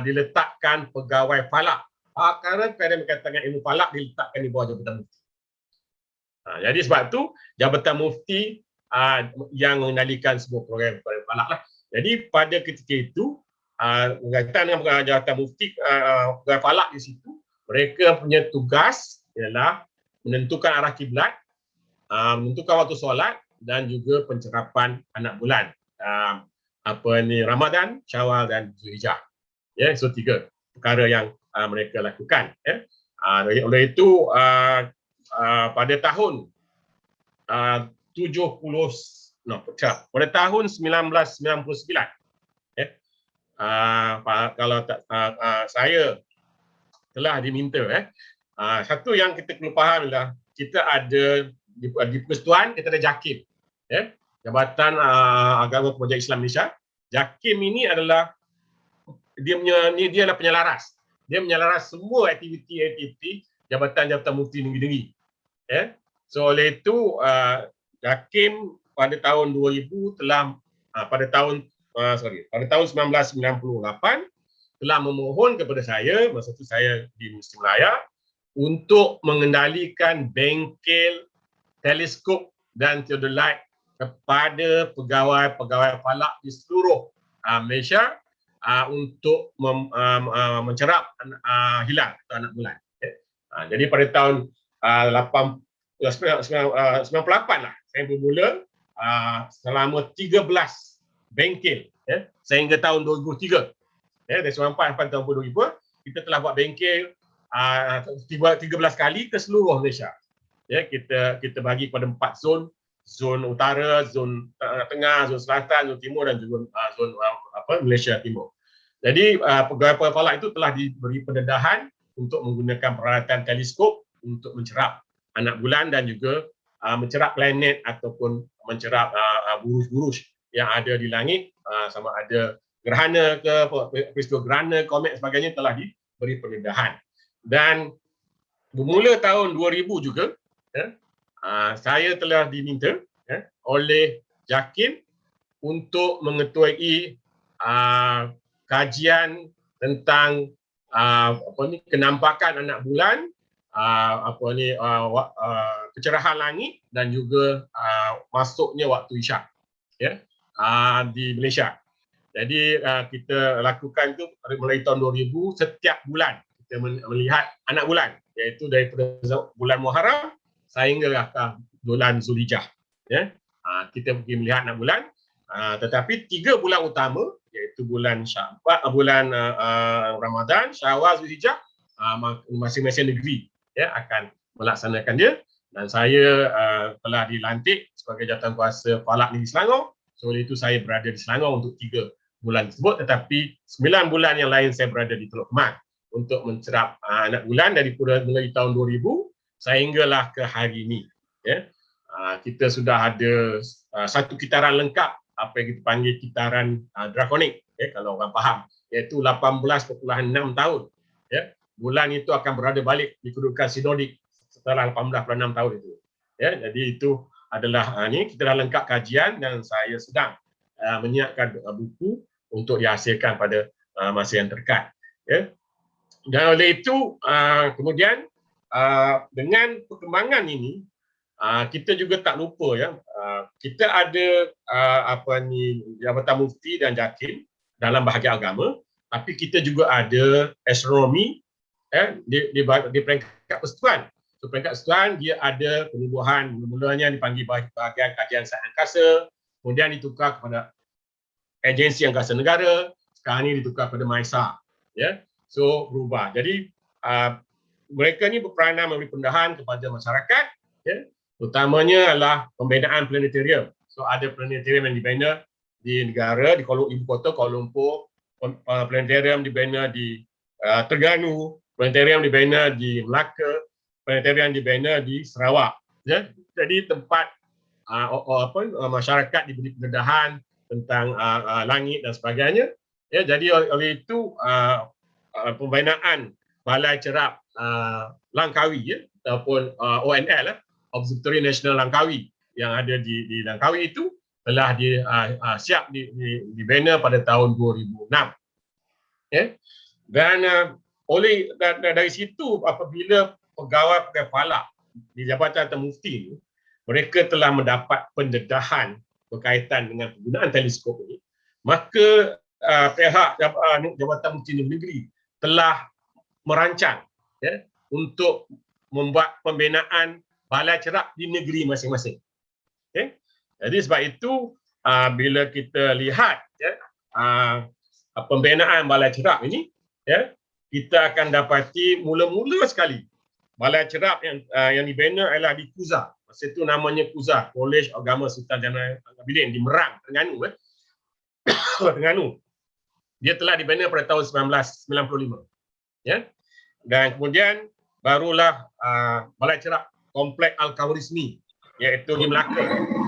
E: diletakkan pegawai falak. Kerana berkaitan ilmu falak diletakkan di bawah Jabatan Mufti. Jadi sebab tu Jabatan Mufti yang mengendalikan semua program falak lah. Jadi pada ketika itu berkaitan dengan Jabatan Mufti, pegawai falak di situ, mereka punya tugas ialah menentukan arah kiblat, menentukan waktu solat dan juga pencerapan anak bulan. Ramadan, Syawal dan Zulhijjah. Ya, so 3 perkara yang mereka lakukan. Ya. Oleh itu pada tahun pada tahun 1999, ya, kalau saya telah diminta, satu yang kita perlu faham adalah kita ada di persekutuan, kita ada JAKIM, ya, Jabatan Agama Kemajuan Islam Malaysia. JAKIM ini adalah dia adalah penyelaras. Dia menyelaras semua aktiviti jabatan-jabatan mufti negeri-negeri. Ya. So oleh itu JAKIM pada tahun 2000 telah pada tahun 1998 telah memohon kepada saya, masa itu saya di Universiti Melaya, untuk mengendalikan bengkel, teleskop dan theodolite kepada pegawai-pegawai falak di seluruh Malaysia untuk mencerap hilal atau anak bulan. Jadi pada tahun 98 lah saya bermula selama 13 bengkel, ya, sehingga tahun 2003. Ya, dari 1994 sampai tahun 2002 kita telah buat bengkel 13 kali ke seluruh Malaysia. Ya, kita bagi kepada 4 zon. Zon utara, zon tengah, zon selatan, zon timur dan juga zon Malaysia Timur. Jadi pegawai falak itu telah diberi pendedahan untuk menggunakan peralatan teleskop untuk mencerap anak bulan dan juga mencerap planet ataupun mencerap buruj-buruj yang ada di langit, sama ada gerhana ke peristiwa gerhana, komet sebagainya telah diberi pendedahan. Dan bermula tahun 2000 juga, ya, saya telah diminta, ya, oleh JAKIM untuk mengetuai kajian tentang kenampakan anak bulan, kecerahan langit dan juga masuknya waktu isyak, ya, di Malaysia. Jadi kita lakukan itu mulai tahun 2000, setiap bulan kita melihat anak bulan, iaitu daripada bulan Muharram sehingga bulan Zulhijjah. Ya. Kita pergi melihat anak bulan, tetapi 3 bulan utama, iaitu bulan Ramadan, Syawal, Zulhijjah, masing-masing negeri, ya, akan melaksanakan dia. Dan saya telah dilantik sebagai jawatankuasa falak negeri Selangor So oleh itu saya berada di Selangor untuk 3 bulan tersebut, tetapi 9 bulan yang lain saya berada di Teluk Kemang untuk mencerap anak bulan mulai tahun 2000 sehinggalah ke hari ini. Ya. Kita sudah ada satu kitaran lengkap, apa yang kita panggil kitaran drakonik, kalau orang faham, iaitu 18,6 tahun. Ya. Bulan itu akan berada balik di kedudukan sinodik setelah 18,6 tahun itu. Ya, jadi itu adalah kita dah lengkap kajian dan saya sedang menyiapkan buku untuk dihasilkan pada masa yang terdekat. Ya. Dan oleh itu kemudian dengan perkembangan ini kita juga tak lupa ya, kita ada Jabatan Mufti dan JAKIM dalam bahagian agama, tapi kita juga ada astronomi di peringkat persekutuan. So peringkat persekutuan dia ada penubuhan, mula-mulanya dipanggil bahagian kajian sains angkasa, kemudian ditukar kepada Agensi Angkasa Negara, sekarang ini ditukar pada MAISA. Ya. So berubah. Jadi mereka ni berperanan memberi pendedahan kepada masyarakat, ya. Utamanya adalah pembinaan planetarium. So ada planetarium yang dibina di negara, di ibu kota Kuala Lumpur, planetarium dibina di Terengganu, planetarium dibina di Melaka, planetarium dibina di Sarawak. Ya. Jadi tempat masyarakat diberi pendedahan tentang langit dan sebagainya. Ya, jadi oleh itu pembinaan Balai Cerap Langkawi, ya, ataupun ONL, Observatory National Langkawi yang ada di Langkawi itu telah siap dibina pada tahun 2006. Ya. Dan dari situ apabila pegawai falak di Jabatan Tan Mufti mereka telah mendapat pendedahan berkaitan dengan penggunaan teleskop ini, maka pihak Jabatan Mufti Negeri telah merancang, ya, untuk membuat pembinaan balai cerap di negeri masing-masing. Okay? Jadi sebab itu bila kita lihat, ya, pembinaan balai cerap ini, ya, kita akan dapati mula-mula sekali balai cerap yang dibina adalah di KUZA. Masa itu namanya KUZA, College Agama Sultan Jamal Abidin di Merang, Terengganu. Terengganu. Dia telah dibina pada tahun 1995. Ya. Dan kemudian barulah Balai Cerap Komplek Al-Khawarizmi, iaitu di Melaka,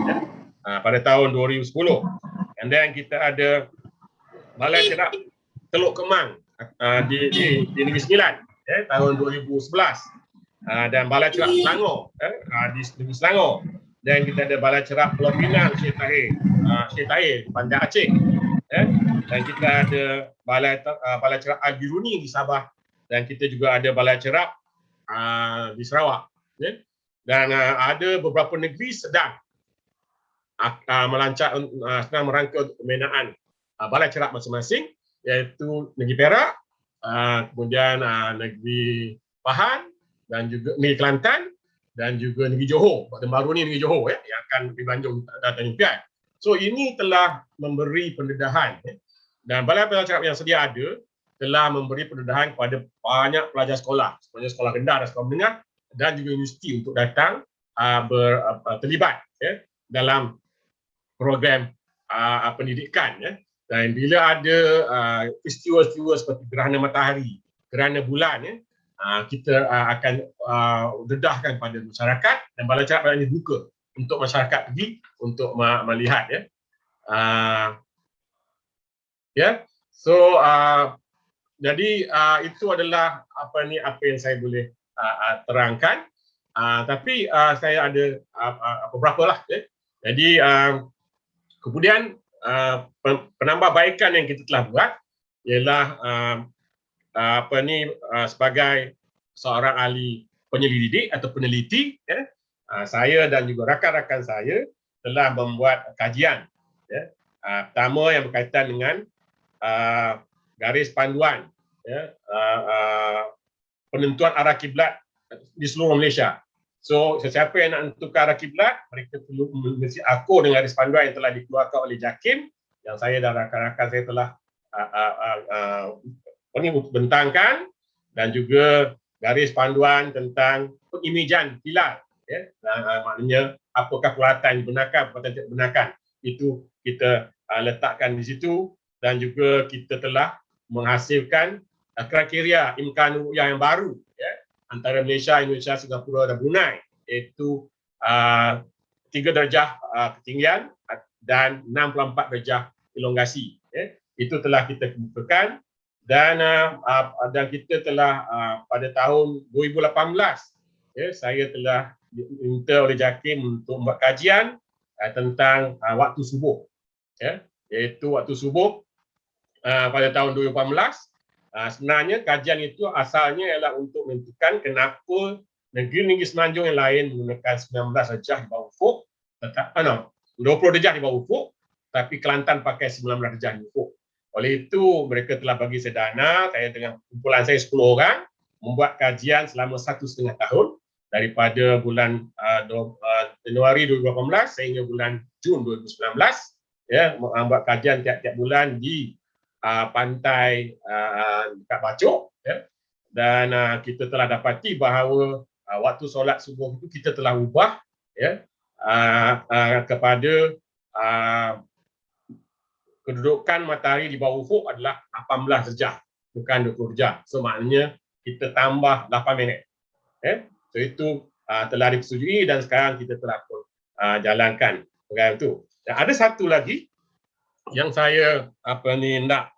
E: ya, pada tahun 2010. And then kita ada Balai Cerap Teluk Kemang di Negeri Sembilan, ya, tahun 2011. Dan Balai Cerap Selangor di Negeri Selangor, dan kita ada Balai Cerap Pulau Pinang Syekh Tahir di Bandar Aceh, ya. Dan kita ada Balai Cerap Al-Biruni di Sabah, dan kita juga ada Balai Cerap di Sarawak, ya. Dan ada beberapa negeri sedang merangka untuk pembinaan Balai Cerap masing-masing, iaitu Negeri Perak, kemudian Negeri Pahang, dan juga Negeri Kelantan, dan juga Negeri Johor. Waktu baru ni Negeri Johor, ya, yang akan dibanjung datang impian. So ini telah memberi pendedahan, ya. Dan balai-balai cerap yang sedia ada telah memberi pendedahan kepada banyak pelajar sekolah, seperti sekolah rendah dan sekolah menengah, dan juga universiti untuk datang terlibat, ya, dalam program pendidikan, ya. Dan bila ada peristiwa-peristiwa seperti gerhana matahari, gerhana bulan, ya, kita akan dedahkan pada masyarakat, dan balai cerap ini dibuka untuk masyarakat pergi untuk melihat, ya. Ya, so jadi itu adalah apa yang saya boleh terangkan. Tapi saya ada beberapa lah, ya. Jadi kemudian penambahbaikan yang kita telah buat ialah sebagai seorang ahli penyelidik atau peneliti, ya, saya dan juga rakan-rakan saya telah membuat kajian, ya, pertama yang berkaitan dengan garis panduan, ya, penentuan arah kiblat di seluruh Malaysia. So sesiapa yang nak menentukan arah kiblat, mereka perlu mengisi akur dengan garis panduan yang telah dikeluarkan oleh JAKIM, yang saya dan rakan-rakan saya telah bentangkan, dan juga garis panduan tentang pengimejan hilal, ya, maknanya apakah peralatan yang dibenarkan, apakah tidak dibenarkan itu kita letakkan di situ, dan juga kita telah menghasilkan kriteria imkan ru'yah yang baru antara Malaysia, Indonesia, Singapura dan Brunei, iaitu 3 darjah ketinggian dan 64 darjah elongasi. Itu telah kita kemukakan, dan kita telah pada tahun 2018 saya telah diminta oleh JAKIM untuk membuat kajian tentang waktu subuh, iaitu waktu subuh pada tahun 2018. Sebenarnya kajian itu asalnya ialah untuk menentukan kenapa negeri-negeri semenanjung yang lain menggunakan 19 darjah di bawah ufuk, 20 darjah di bawah ufuk, tapi Kelantan pakai 19 darjah di ufuk. Oleh itu mereka telah bagi saya dana, saya dengan kumpulan saya 10 orang membuat kajian selama 1,5 tahun daripada bulan Januari 2018 sehingga bulan Jun 2019, membuat kajian tiap-tiap bulan di pantai dekat Bacok, dan kita telah dapati bahawa waktu solat subuh itu kita telah ubah kepada kedudukan matahari di bawah ufuk adalah 18 darjah, bukan 20 darjah. So maknanya kita tambah 8 minit. So itu telah disetujui dan sekarang kita telah jalankan program itu. Dan ada satu lagi yang saya nak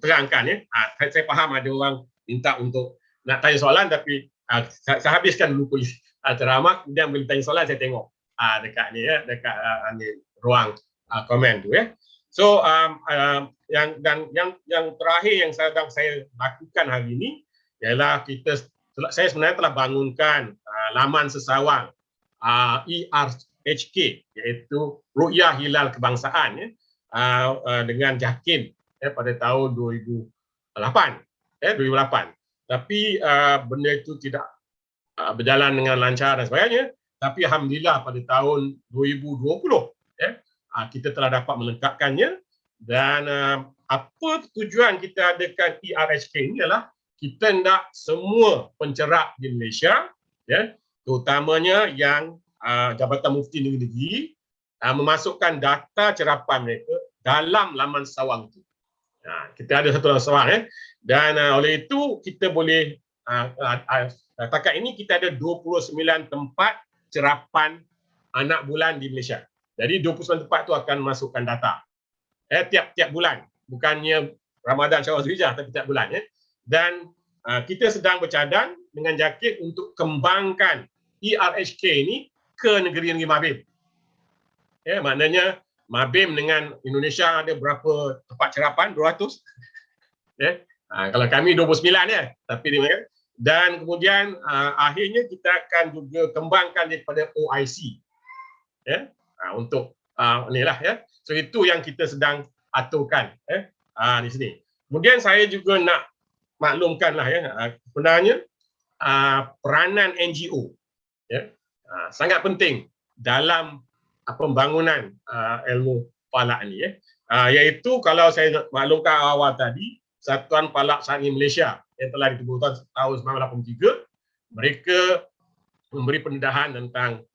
E: terangkan, saya faham ada orang minta untuk nak tanya soalan, tapi saya habiskan dulu kuis ceramah, kemudian boleh tanya soalan, saya tengok dekat ni dekat ruang komen tu So yang terakhir yang sedang saya lakukan hari ini ialah saya sebenarnya telah bangunkan laman sesawang ERHK, iaitu Ru'yah Hilal Kebangsaan dengan JAKIM pada tahun 2008. Tapi benda itu tidak berjalan dengan lancar dan sebagainya. Tapi alhamdulillah pada tahun 2020 kita telah dapat melengkapkannya, dan apa tujuan kita adakan ERHK ini adalah kita nak semua pencerap di Malaysia, terutamanya yang Jabatan Mufti Negeri memasukkan data cerapan mereka dalam laman sawang itu. Kita ada satu laman sawang, dan oleh itu kita boleh takat ini kita ada 29 tempat cerapan anak bulan di Malaysia. Jadi 29 tempat itu akan masukkan data tiap-tiap bulan, bukannya Ramadan, Syawal, Zulhijjah, tapi tiap bulan. Dan kita sedang bercadang dengan JAKIM untuk kembangkan ERHK ini ke negeri-negeri Mabim. Maknanya Mabim dengan Indonesia ada berapa tempat cerapan? 200. Kalau kami 29 tapi dan kemudian akhirnya kita akan juga kembangkan daripada OIC. Untuk inilah So itu yang kita sedang aturkan di sini. Kemudian saya juga nak maklumkanlah sebenarnya peranan NGO sangat penting dalam pembangunan ilmu falak ni, iaitu kalau saya maklumkan awal tadi, Satuan Falak Syar'i Malaysia yang telah ditubuhkan tahun 1983, mereka memberi pendedahan tentang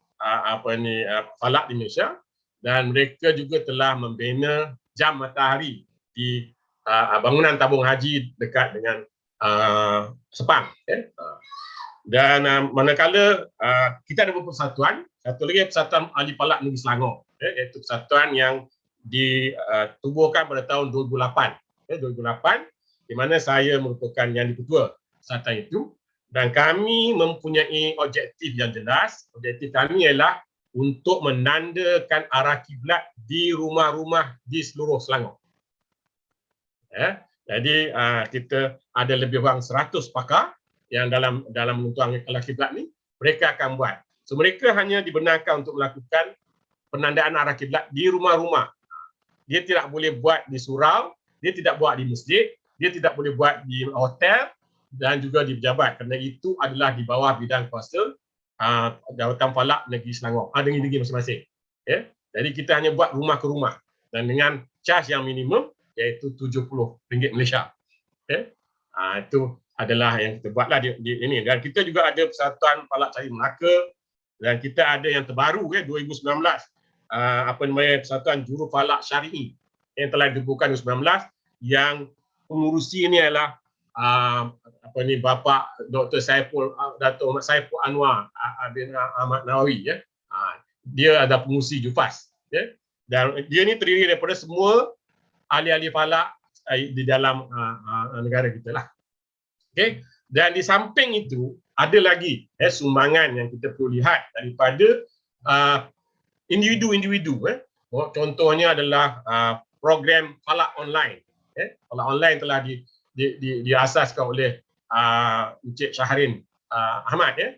E: falak di Malaysia, dan mereka juga telah membina jam matahari di bangunan tabung haji dekat dengan Sepang. Dan manakala kita ada beberapa persatuan, satu lagi Persatuan Ahli Falak Negeri Selangor, iaitu persatuan yang ditubuhkan pada tahun 2008, di mana saya merupakan yang diketua persatuan itu, dan kami mempunyai objektif yang jelas. Objektif kami ialah untuk menandakan arah kiblat di rumah-rumah di seluruh Selangor. Jadi kita ada lebih kurang 100 pakar yang dalam menentukan arah kiblat ni, mereka akan buat. So mereka hanya dibenarkan untuk melakukan penandaan arah kiblat di rumah-rumah. Dia tidak boleh buat di surau, dia tidak buat di masjid, dia tidak boleh buat di hotel dan juga di pejabat, kerana itu adalah di bawah bidang kuasa Jabatan Falak Negeri Selangor, negeri masing-masing. Jadi kita hanya buat rumah ke rumah dan dengan charge yang minimum iaitu RM70 Malaysia. Itu adalah yang kita buatlah di ini. Dan kita juga ada Persatuan Falak Syar'i Melaka, dan kita ada yang terbaru 2019 Persatuan Jurufalak Syar'i yang telah dibubuhkan 2019, yang pengurusi ini adalah Bapa Dr. Dato' Ahmad Saiful Anwar bin Ahmad Nawawi, ya. Dia ada pengurusi JUFAS, ya. Dan dia ni terdiri daripada semua ahli-ahli falak di dalam negara kita lah. Okay. Dan di samping itu ada lagi sumbangan yang kita perlu lihat daripada individu-individu. Contohnya adalah program falak online. Falak online telah diasaskan oleh Encik Syahrin Ahmad, ya.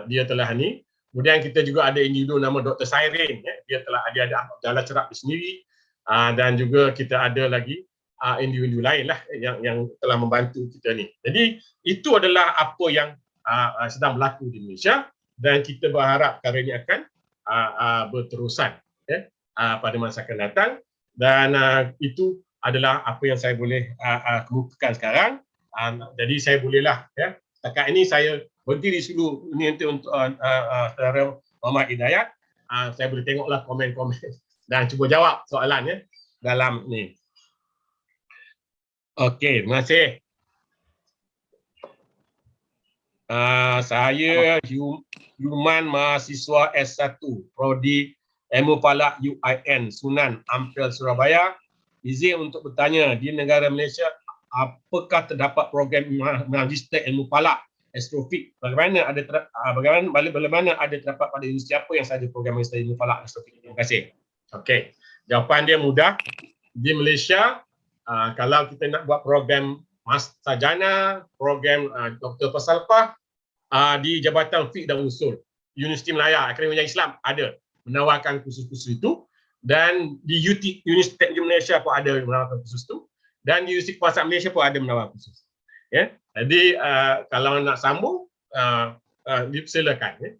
E: Dia telah ni. Kemudian kita juga ada individu nama Dr. Sairin, ya. Dia telah ada jalan cerak di sendiri, dan juga kita ada lagi individu lain lah yang telah membantu kita ni. Jadi itu adalah apa yang sedang berlaku di Malaysia, dan kita berharap perkara ini akan berterusan, ya, pada masa akan datang. Dan itu adalah apa yang saya boleh kemukakan sekarang. Jadi saya bolehlah, ya, setakat ini saya berhenti di situ ini untuk saudara Muhammad Hidayat. Saya boleh tengoklah komen-komen dan cuba jawab soalannya dalam ni. Okey, terima kasih. Saya Yuman, mahasiswa S1 Prodi Ilmu Falak UIN Sunan Ampel Surabaya. Izin untuk bertanya, di negara Malaysia apakah terdapat program magister ilmu falak astrofik? Bagaimana ada terdapat pada universiti apa yang sahaja program magister ilmu falak astrofik? Terima kasih. Okey, jawapan dia mudah. Di Malaysia, kalau kita nak buat program sarjana, program Doktor Falsafah di Jabatan Fiqh dan Usul Universiti Melaya Akademi Islam ada menawarkan kursus-kursus itu, dan di Universiti Teknologi Malaysia pun ada menawarkan kursus itu, dan di Universiti Kebangsaan Malaysia pun ada menawarkan kursus. Ya, jadi kalau nak sambung, silakan. Ya.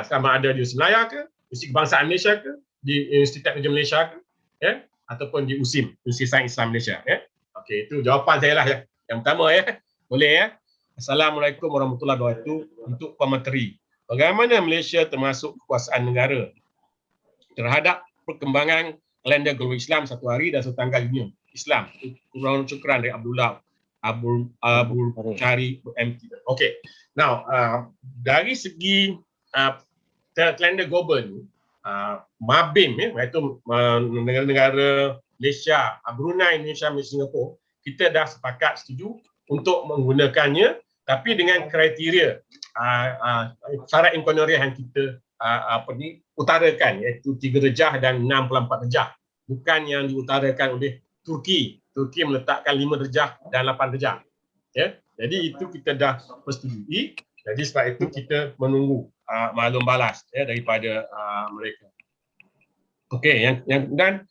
E: Sama ada di Universiti Melaya ke, Universiti Kebangsaan Malaysia ke, di Universiti Teknologi Malaysia ke, ya, ataupun di USIM, Universiti Sains Islam Malaysia. Ya. Okey, itu jawapan saya lah, ya. Yang pertama, ya. Boleh, ya. Assalamualaikum warahmatullahi wabarakatuh. Untuk pemateri, bagaimana Malaysia termasuk kekuasaan negara terhadap perkembangan kalender global Islam satu hari dan satu tanggal dunia Islam? Kurang syukran dari Abdullah Abul Cari MT. Okey. Now, dari segi kalender global ni, MABIM, ya, iaitu negara-negara Malaysia, Brunei, Indonesia, Singapura, kita dah sepakat setuju untuk menggunakannya, tapi dengan kriteria syarat inkonoriah yang kita utarakan, iaitu 3 darjah dan 64 darjah. Bukan yang diutarakan oleh Turki. Turki meletakkan 5 darjah dan 8 darjah. Ya? Jadi itu kita dah persetujui. Jadi sebab itu kita menunggu maklum balas, ya, daripada mereka. Okey, dan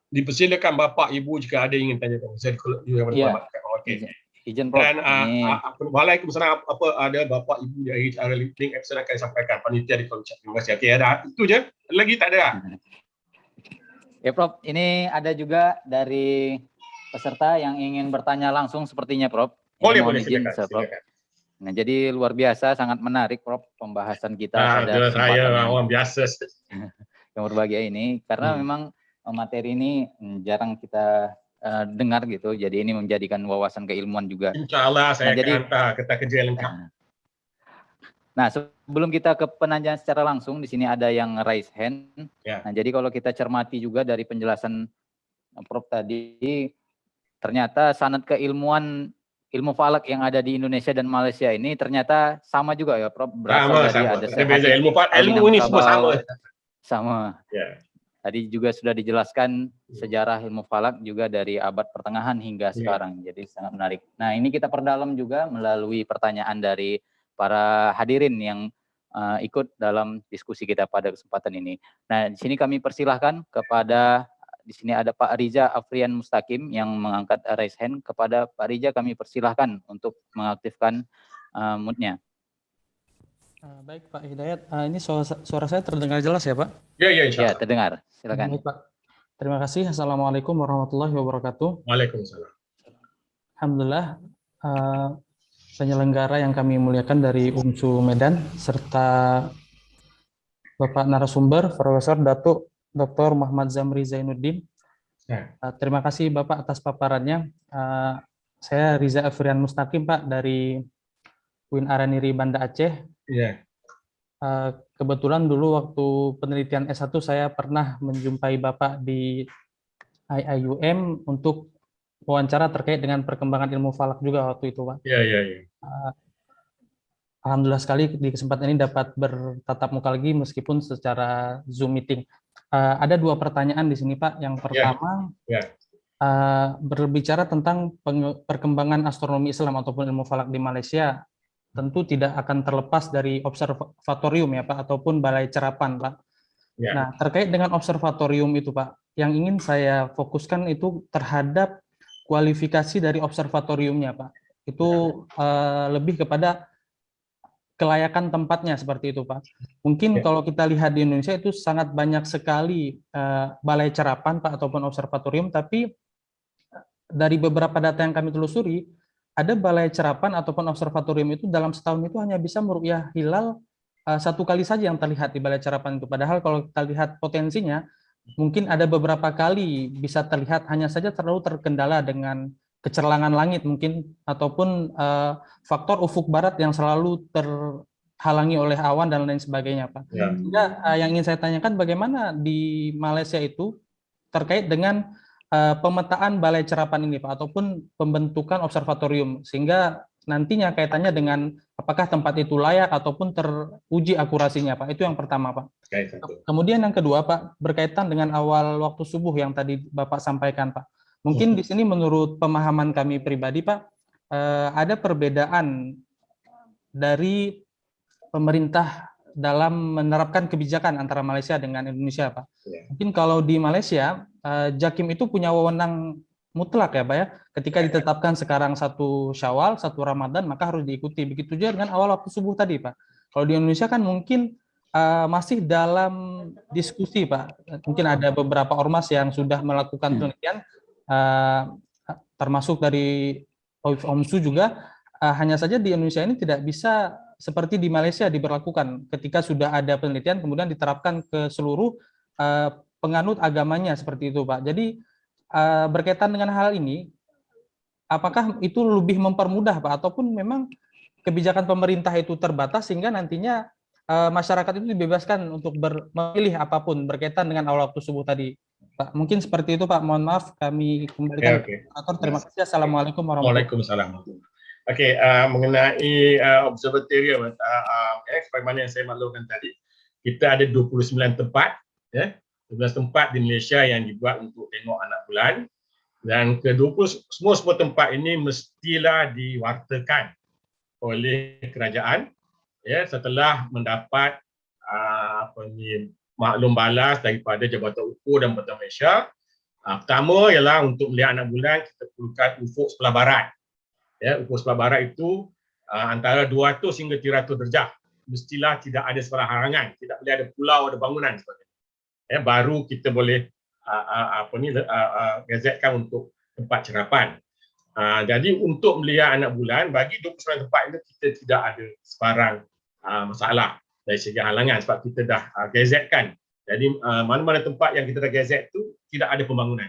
E: dipersilakan bapa ibu jika ada ingin tanyakan.
D: Ya.
E: Okey.
D: Izin Prof.
E: Dan Waalaikumsalam, apa ada bapa ibu dari cara link episode akan disampaikan panitia di kolom chat. Terima kasih. Okey, ada itu je. Lagi tak ada.
D: Ya Prof, ini ada juga dari peserta yang ingin bertanya langsung sepertinya Prof.
E: Boleh,
D: Izin,
E: silakan.
D: Nah, jadi luar biasa, sangat menarik Prof pembahasan kita pada
E: saya orang biasa
D: yang berbahagia ini, karena memang materi ini jarang kita dengar gitu, jadi ini menjadikan wawasan keilmuan juga.
E: InsyaAllah saya akan hantar kertas kerja yang lengkap.
D: Nah, sebelum kita ke penanyaan secara langsung, di sini ada yang raise hand. Ya. Nah, jadi kalau kita cermati juga dari penjelasan Prof tadi, ternyata sanad keilmuan ilmu falak yang ada di Indonesia dan Malaysia ini ternyata sama juga ya Prof, berasal dari ada
E: ilmu ini semua sama.
D: Sama. Ya. Tadi juga sudah dijelaskan sejarah ilmu falak juga dari abad pertengahan hingga sekarang. Jadi sangat menarik. Nah, ini kita perdalam juga melalui pertanyaan dari para hadirin yang ikut dalam diskusi kita pada kesempatan ini. Nah, di sini kami persilahkan kepada, di sini ada Pak Riza Afrian Mustaqim yang mengangkat raise hand. Kepada Pak Riza kami persilahkan untuk mengaktifkan mute-nya.
F: Baik Pak Hidayat, ini suara saya terdengar jelas ya Pak?
E: Ya, insya Allah.
D: Ya, terdengar. Silakan.
F: Baik, Pak. Terima kasih. Assalamualaikum warahmatullahi wabarakatuh.
E: Waalaikumsalam.
F: Alhamdulillah, penyelenggara yang kami muliakan dari UMSU Medan serta Bapak narasumber, Profesor Datuk Dr. Muhammad Zamri Zainuddin.
E: Ya.
F: Terima kasih Bapak atas paparannya. Saya Riza Afrian Mustaqim, Pak, dari UIN Araniri Banda Aceh.
E: Ya.
F: Kebetulan dulu waktu penelitian S1 saya pernah menjumpai Bapak di IIUM untuk wawancara terkait dengan perkembangan ilmu falak juga waktu itu, Pak.
E: Ya, ya, ya.
F: Alhamdulillah sekali di kesempatan ini dapat bertatap muka lagi meskipun secara Zoom meeting. Ada 2 pertanyaan di sini, Pak. Yang pertama, berbicara tentang perkembangan astronomi Islam ataupun ilmu falak di Malaysia, tentu tidak akan terlepas dari observatorium ya, Pak, ataupun balai cerapan, Pak.
E: Ya.
F: Nah, terkait dengan observatorium itu, Pak, yang ingin saya fokuskan itu terhadap kualifikasi dari observatoriumnya, Pak. Itu lebih kepada kelayakan tempatnya seperti itu, Pak. Mungkin kalau kita lihat di Indonesia itu sangat banyak sekali balai cerapan, Pak, ataupun observatorium, tapi dari beberapa data yang kami telusuri, ada balai cerapan ataupun observatorium itu dalam setahun itu hanya bisa meru'yah hilal 1 kali saja yang terlihat di balai cerapan itu. Padahal kalau kita lihat potensinya, mungkin ada beberapa kali bisa terlihat, hanya saja terlalu terkendala dengan kecerlangan langit mungkin, ataupun faktor ufuk barat yang selalu terhalangi oleh awan dan lain sebagainya, Pak.
E: Ya.
F: Sehingga yang ingin saya tanyakan, bagaimana di Malaysia itu terkait dengan pemetaan balai cerapan ini, Pak, ataupun pembentukan observatorium, sehingga nantinya kaitannya dengan apakah tempat itu layak ataupun teruji akurasinya, Pak. Itu yang pertama, Pak. Kemudian yang kedua, Pak, berkaitan dengan awal waktu subuh yang tadi Bapak sampaikan, Pak. Mungkin di sini menurut pemahaman kami pribadi, Pak, ada perbedaan dari pemerintah dalam menerapkan kebijakan antara Malaysia dengan Indonesia, Pak. Mungkin kalau di Malaysia, Jakim itu punya wewenang mutlak ya, Pak ya. Ketika ditetapkan sekarang 1 Syawal, 1 Ramadan, maka harus diikuti. Begitu juga dengan awal waktu subuh tadi, Pak. Kalau di Indonesia kan mungkin masih dalam diskusi, Pak. Mungkin ada beberapa ormas yang sudah melakukan penelitian, termasuk dari OMSU juga. Hanya saja di Indonesia ini tidak bisa seperti di Malaysia diberlakukan ketika sudah ada penelitian kemudian diterapkan ke seluruh penganut agamanya seperti itu, Pak. Jadi berkaitan dengan hal ini, apakah itu lebih mempermudah, Pak, ataupun memang kebijakan pemerintah itu terbatas sehingga nantinya masyarakat itu dibebaskan untuk memilih apapun berkaitan dengan awal waktu subuh tadi, Pak. Mungkin seperti itu, Pak. Mohon maaf, kami kembalikan ke moderator. Terima kasih. Assalamualaikum warahmatullahi wabarakatuh.
E: Waalaikumsalam. Okey, mengenai observatorium, sebagaimana yang saya maklumkan tadi, kita ada 29 tempat, ya, 12 tempat di Malaysia yang dibuat untuk tengok anak bulan, dan semua tempat ini mestilah diwartakan oleh kerajaan, ya, setelah mendapat maklum balas daripada Jabatan Ukur dan Pertama Malaysia. Pertama ialah untuk melihat anak bulan kita perlukan ufuk sebelah barat. Ya, ufuk sebelah barat itu antara 200 hingga 300 darjah. Mestilah tidak ada sebarang halangan, tidak boleh ada pulau, ada bangunan sebagainya. Ya, baru kita boleh gazetkan untuk tempat cerapan. Jadi untuk melihat anak bulan, bagi 29 tempat itu kita tidak ada sebarang masalah dari segi halangan sebab kita dah gazetkan. Jadi mana-mana tempat yang kita dah gazet itu tidak ada pembangunan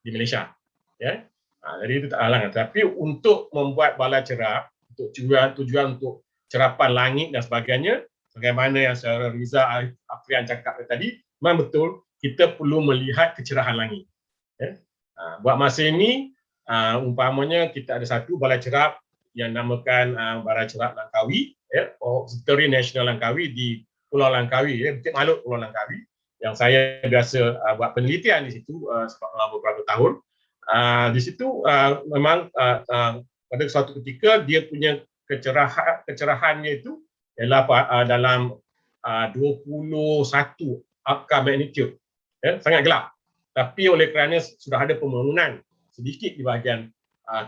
E: di Malaysia. Ya. Jadi itu tak halangan. Tapi untuk membuat balai cerap, untuk tujuan untuk cerapan langit dan sebagainya, bagaimana yang Saudara Riza Afrian cakap tadi, memang betul kita perlu melihat kecerahan langit. Ya. Buat masa ini, umpamanya kita ada satu balai cerap yang namakan Balai Cerap Langkawi, ya, Observatory Nasional Langkawi di Pulau Langkawi, ya, Bukit Malut Pulau Langkawi, yang saya biasa buat penelitian di situ selama beberapa tahun. Di situ memang pada suatu ketika dia punya kecerahannya itu ialah dalam 21 angka magnitude, ya, sangat gelap. Tapi oleh kerana sudah ada pembangunan sedikit di bahagian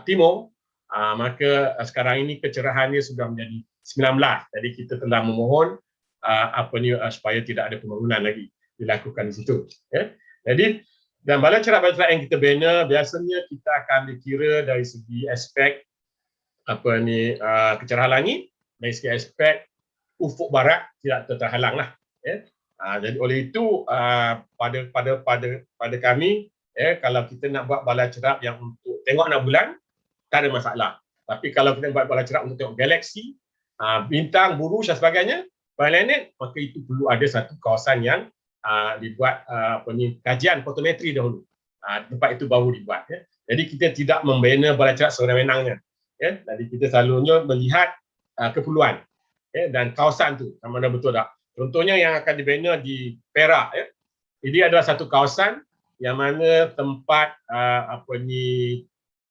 E: timur, maka sekarang ini kecerahannya sudah menjadi 19. Jadi kita telah memohon supaya tidak ada pembangunan lagi dilakukan di situ. Ya. Jadi dan balai cerap yang kita bina biasanya kita akan dikira dari segi aspek kecerahan langit, dari segi aspek ufuk barat tidak terhalang lah. Ya. Jadi oleh itu pada kami, kalau kita nak buat bala cerap yang untuk tengok anak bulan, tak ada masalah. Tapi kalau kita buat bala cerap untuk tengok galaksi, bintang, buruj dan sebagainya, planet, maka itu perlu ada satu kawasan yang dibuat kajian fotometri dahulu. Tempat itu baru dibuat. Jadi kita tidak membina bala cerap sewenang-wenangnya. Jadi kita selalunya melihat keperluan dan kawasan tu sama ada betul tak. Contohnya yang akan dibina di Perak, ini adalah satu kawasan yang mana tempat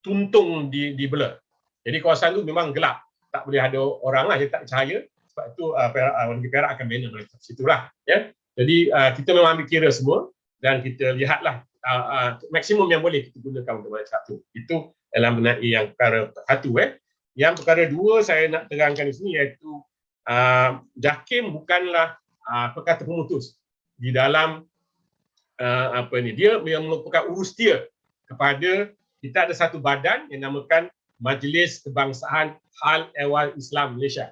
E: tuntung dibela. Jadi kawasan tu memang gelap, tak boleh ada orang lah, dia tak cahaya. Sebab itu Perak akan bina dari situlah. Jadi kita memang ambil kira semua dan kita lihatlah maksimum yang boleh kita gunakan untuk bala cerap tu. Itu dalam mengenai yang perkara satu. Yang perkara dua saya nak terangkan di sini iaitu JAKIM bukanlah perkata pemutus di dalam dia yang merupakan urus dia kepada kita ada satu badan yang namakan Majlis Kebangsaan Hal Ehwal Islam Malaysia,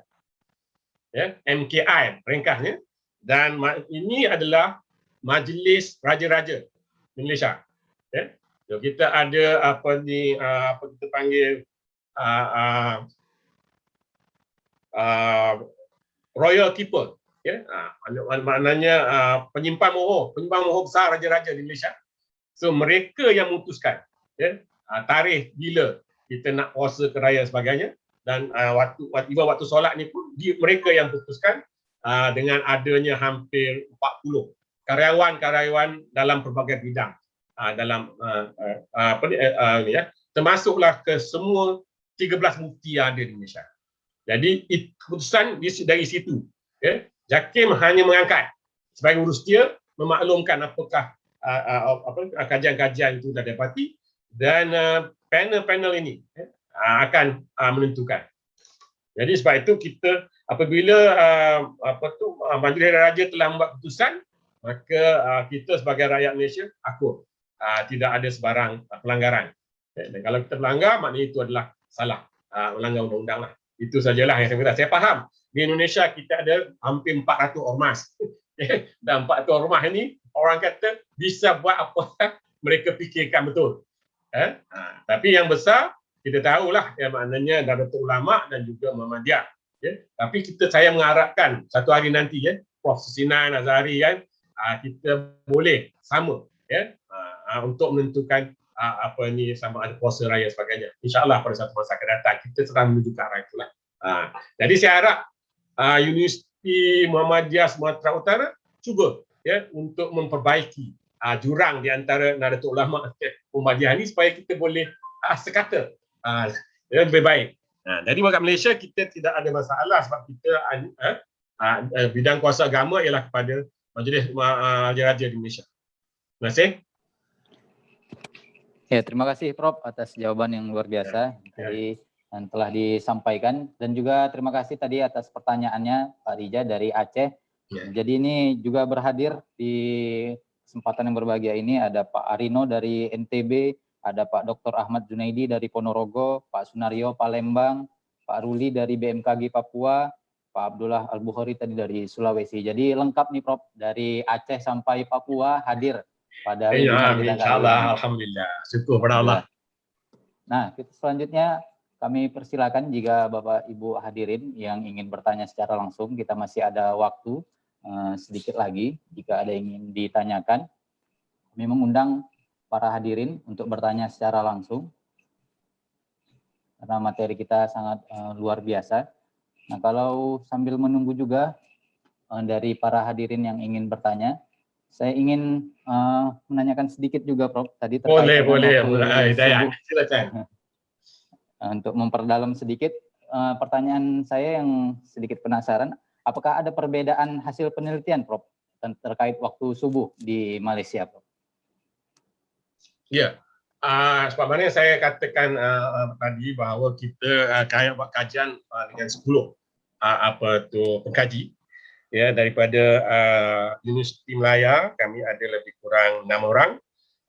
E: MKI ringkasnya, dan ini adalah Majlis Raja-Raja di Malaysia. So, kita ada apa kita panggil Royal Keeper, maknanya penyimpan moho besar raja-raja di Malaysia. So mereka yang memutuskan tarikh bila kita nak puasa ke raya sebagainya, dan waktu solat ni pun mereka yang putuskan dengan adanya hampir 40 karyawan dalam pelbagai bidang dalam termasuklah ke semua 13 mufti yang ada di Malaysia. Jadi keputusan dari situ. JAKIM hanya mengangkat sebagai urus dia, memaklumkan apakah kajian-kajian itu dah dapati, dan panel-panel ini akan menentukan. Jadi sebab itu kita apabila Majlis Raja telah membuat keputusan, maka kita sebagai rakyat Malaysia akur, tidak ada sebarang pelanggaran. Dan kalau kita melanggar, maknanya itu adalah salah, melanggar undang-undang lah. Itu sajalah yang saya kata. Saya faham di Indonesia kita ada hampir 400 ormas. Dan 400 ormas ini orang kata bisa buat apa mereka fikirkan betul. Tapi yang besar kita tahulah maknanya Nahdlatul Ulama dan juga Muhammadiyah. Tapi saya mengharapkan satu hari nanti Prof Sinan Azhari kita boleh sama untuk menentukan sama ada puasa raya sebagainya. InsyaAllah pada satu masa akan datang kita sedang menuju ke arah itulah. Jadi saya harap Universiti Muhammadiyah Sumatera Utara cuba untuk memperbaiki jurang di antara Nahdlatul Ulama dan Muhammadiyah ini supaya kita boleh sekata lebih baik. Jadi warga Malaysia kita tidak ada masalah sebab kita bidang kuasa agama ialah kepada Majlis Raja-Raja di Malaysia. Terima kasih.
D: Ya, terima kasih Prof atas jawaban yang luar biasa yang telah disampaikan, dan juga terima kasih tadi atas pertanyaannya Pak Rija dari Aceh. Jadi ini juga berhadir di kesempatan yang berbahagia ini ada Pak Arino dari NTB, ada Pak Dr. Ahmad Junaidi dari Ponorogo, Pak Sunario Palembang, Pak Ruli dari BMKG Papua, Pak Abdullah Al-Bukhari tadi dari Sulawesi. Jadi lengkap nih Prof, dari Aceh sampai Papua hadir pada webinar kita kali ini.
E: Insyaallah, alhamdulillah. Syukur pada Allah.
D: Nah, selanjutnya kami persilakan jika Bapak Ibu hadirin yang ingin bertanya secara langsung, kita masih ada waktu sedikit lagi jika ada yang ingin ditanyakan. Kami mengundang para hadirin untuk bertanya secara langsung karena materi kita sangat luar biasa. Nah, kalau sambil menunggu juga dari para hadirin yang ingin bertanya, saya ingin menanyakan sedikit juga Prof. Tadi terkait
E: boleh. Silakan.
D: Untuk memperdalam sedikit pertanyaan saya yang sedikit penasaran, apakah ada perbedaan hasil penelitian Prof terkait waktu subuh di Malaysia Prof?
E: Ya, sebab mana saya katakan tadi bahawa kita buat kajian dengan 10 pengkaji daripada Universiti Melaya. Kami ada lebih kurang 6 orang,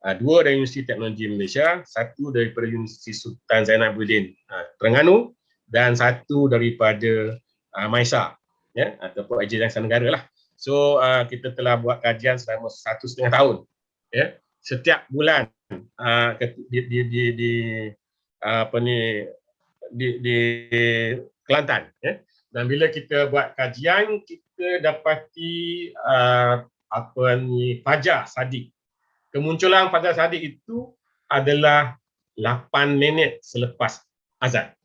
E: 2 dari Universiti Teknologi Malaysia, 1 daripada Universiti Sultan Zainuddin Terengganu, dan 1 daripada Maisa ataupun Ajian Negara lah. So kita telah buat kajian selama 1,5 tahun. Ya, setiap bulan di Kelantan. Ya. Dan bila kita buat kajian, kita dapati Fajar Sadiq. Kemunculan Fajar Sadiq itu adalah 8 minit selepas azan.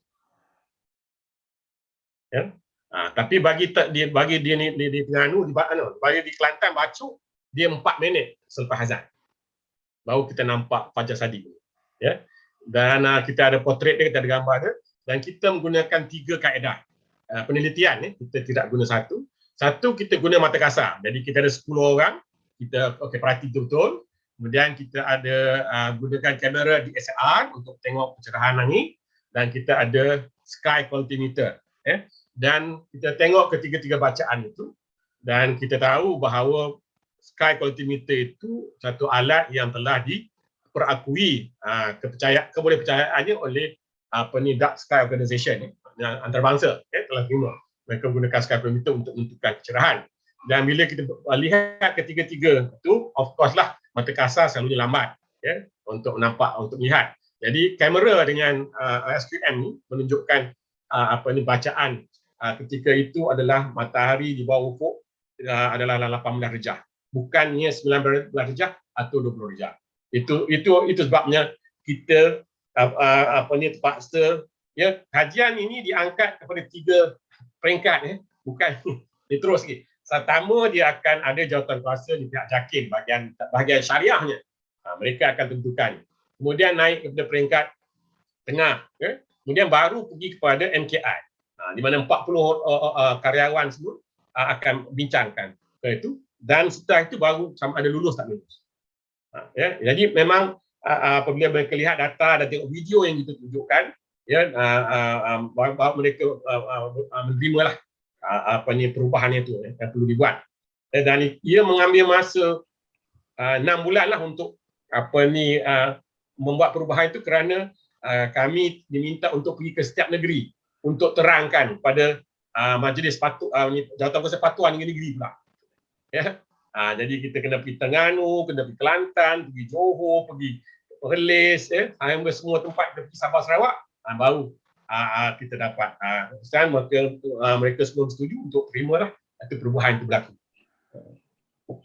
E: Ya. Tapi bagi dia di Terengganu, bagi di Kelantan Bacuk, dia 4 minit selepas azan. Baru kita nampak Fajar Sadiq. Ya. Dan kita ada portrait dia, kita ada gambar dia, dan kita menggunakan 3 kaedah penelitian. Kita tidak guna satu. Satu, kita guna mata kasar. Jadi kita ada 10 orang, kita perhati betul. Kemudian kita ada gunakan kamera DSLR untuk tengok pencerahan langit, dan kita ada sky quality meter. Dan kita tengok ketiga-tiga bacaan itu, dan kita tahu bahawa sky quality meter itu satu alat yang telah diperakui kepercayaannya oleh Dark Sky Organization antarabangsa telah terima. Mereka menggunakan sky quality meter untuk menentukan kecerahan. Dan bila kita lihat ketiga-tiga itu, of course lah mata kasar selalunya lambat untuk nampak, untuk melihat. Jadi kamera dengan SQM ni menunjukkan bacaan ketika itu adalah matahari di bawah ufuk adalah 18 darjah, bukannya 19 darjah atau 20 darjah. Itu sebabnya kita terpaksa kajian ini diangkat kepada 3 peringkat, bukan terus lagi. Pertama, dia akan ada jawatan kuasa di pihak JAKIM bahagian syariahnya. Mereka akan tentukan. Kemudian naik kepada peringkat tengah. Kemudian baru pergi kepada MKI. Di mana 40 karyawan semua akan bincangkan itu. Dan setelah itu baru sama ada lulus tak lulus. Jadi memang apabila mereka lihat data dan tengok video yang kita tunjukkan, bahawa mereka menerima lah perubahan itu yang perlu dibuat. Dan ia mengambil masa 6 bulan lah untuk membuat perubahan itu, kerana kami diminta untuk pergi ke setiap negeri untuk terangkan pada majlis jawatan persatuan negeri pula. Jadi kita kena pergi Terengganu, kena pergi Kelantan, pergi Johor, pergi Perlis, semua tempat kita pergi Sabah Sarawak, baru kita dapat mereka semua setuju untuk terima lah perubahan itu berlaku.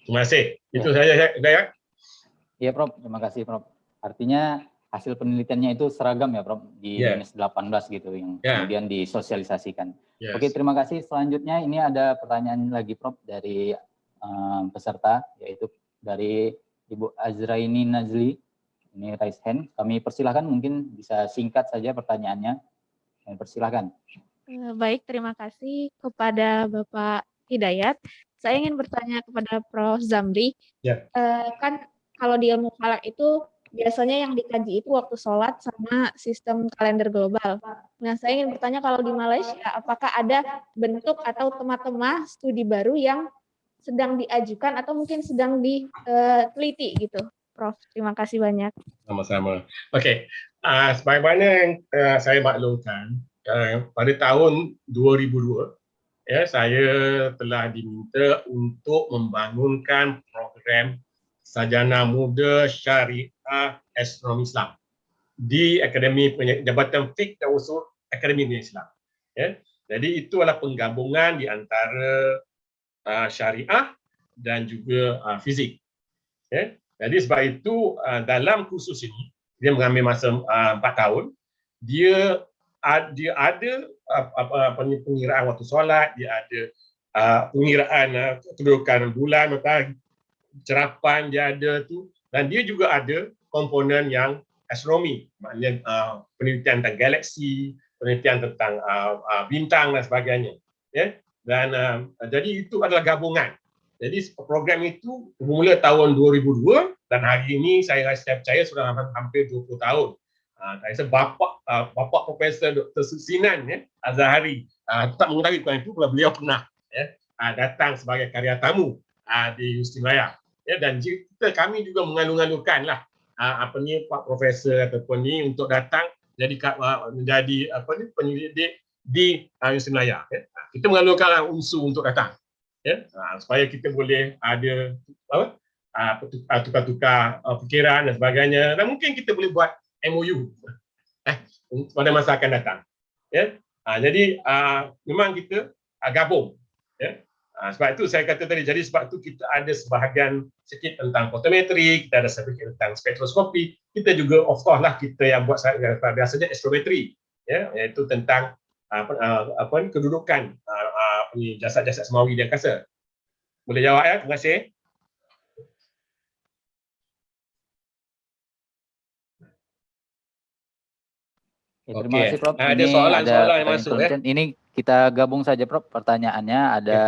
E: Terima kasih. Itu saja saya.
D: Iya Prof, terima kasih Prof. Artinya hasil penelitiannya itu seragam ya Prof, di minus 18 gitu yang kemudian disosialisasikan.
E: Yes.
D: Oke, terima kasih. Selanjutnya ini ada pertanyaan lagi Prof dari peserta, yaitu dari Ibu Azraini Nazli. Ini raise hand. Kami persilahkan, mungkin bisa singkat saja pertanyaannya. Kami persilahkan.
G: Baik, terima kasih kepada Bapak Hidayat. Saya ingin bertanya kepada Prof. Zamri. Kan kalau di ilmu falak itu biasanya yang dikaji itu waktu sholat sama sistem kalender global. Nah, saya ingin bertanya kalau di Malaysia, apakah ada bentuk atau tema-tema studi baru yang sedang diajukan atau mungkin sedang diteliti gitu, Prof. Terima kasih banyak.
E: Sama-sama. Okey, sebagaimana yang saya maklumkan, pada tahun 2002, saya telah diminta untuk membangunkan program Sarjana Muda Syariah Astronomi Islam di Akademi Jabatan Fiqh dan Usul Akademi Islam. Jadi itu adalah penggabungan di antara syariah dan juga fizik. Jadi sebab itu dalam kursus ini dia mengambil masa 4 tahun. Dia ada pengiraan waktu solat, dia ada pengiraan kedudukan bulan, matahari, cerapan dia ada tu, dan dia juga ada komponen yang astronomi, maknanya penelitian tentang galaksi, penelitian tentang bintang dan sebagainya. Dan jadi itu adalah gabungan. Jadi program itu bermula tahun 2002 dan hari ini saya percaya sudah hampir 20 tahun. Saya rasa bapa Profesor Dr. Sinan Azhari tak mengetahui tentang itu, kalau beliau pernah datang sebagai karya tamu di Universiti Malaya. Dan kami juga mengalu-alukanlah Pak Profesor ataupun ni untuk datang menjadi penyelidik di Universiti Malaya. Kita mengalu-alukan unsur untuk datang. ya, supaya kita boleh ada apa, tukar-tukar fikiran dan sebagainya, dan mungkin kita boleh buat MOU pada masa akan datang, ya. Jadi memang kita gabung, ya. Sebab itu saya kata tadi, jadi sebab itu kita ada sebahagian sikit tentang fotometri, kita ada sedikit tentang spektroskopi, kita juga of course lah kita yang buat biasanya astrometri, ya, iaitu tentang kedudukan jasad-jasad semawi di angkasa. Boleh jawab ya? Terima kasih.
D: Ya, terima kasih Prof.
E: Ada
D: Ini
E: soalan-soalan yang
D: pertanyaan
E: masuk, ya.
D: Ini kita gabung saja Prof. Pertanyaannya ada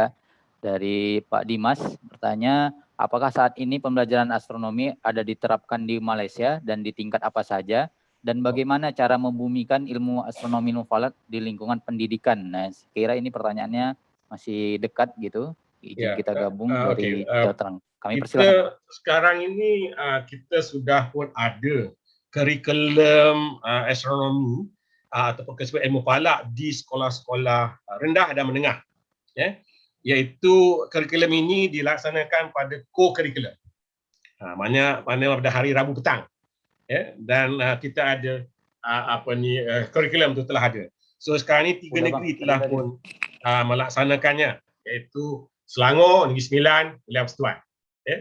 D: dari Pak Dimas bertanya, apakah saat ini pembelajaran astronomi ada diterapkan di Malaysia dan di tingkat apa saja? Dan bagaimana cara membumikan ilmu astronomi nufalak di lingkungan pendidikan? Nah, sekira ini pertanyaannya masih dekat gitu. Izin kita gabung dari Jawa Tengah. Kami persilakan.
E: Sekarang ini kita sudah pun ada kurikulum astronomi ataupun kurikulum ilmu falak di sekolah-sekolah rendah dan menengah, ya. Iaitu kurikulum ini dilaksanakan pada co-curriculum. Maknanya pada hari Rabu petang, ya, dan kita ada kurikulum itu telah ada. So sekarang ini 3 negeri telah pun melaksanakannya, iaitu Selangor, Negeri Sembilan, Pilihan Persekutuan. Ya.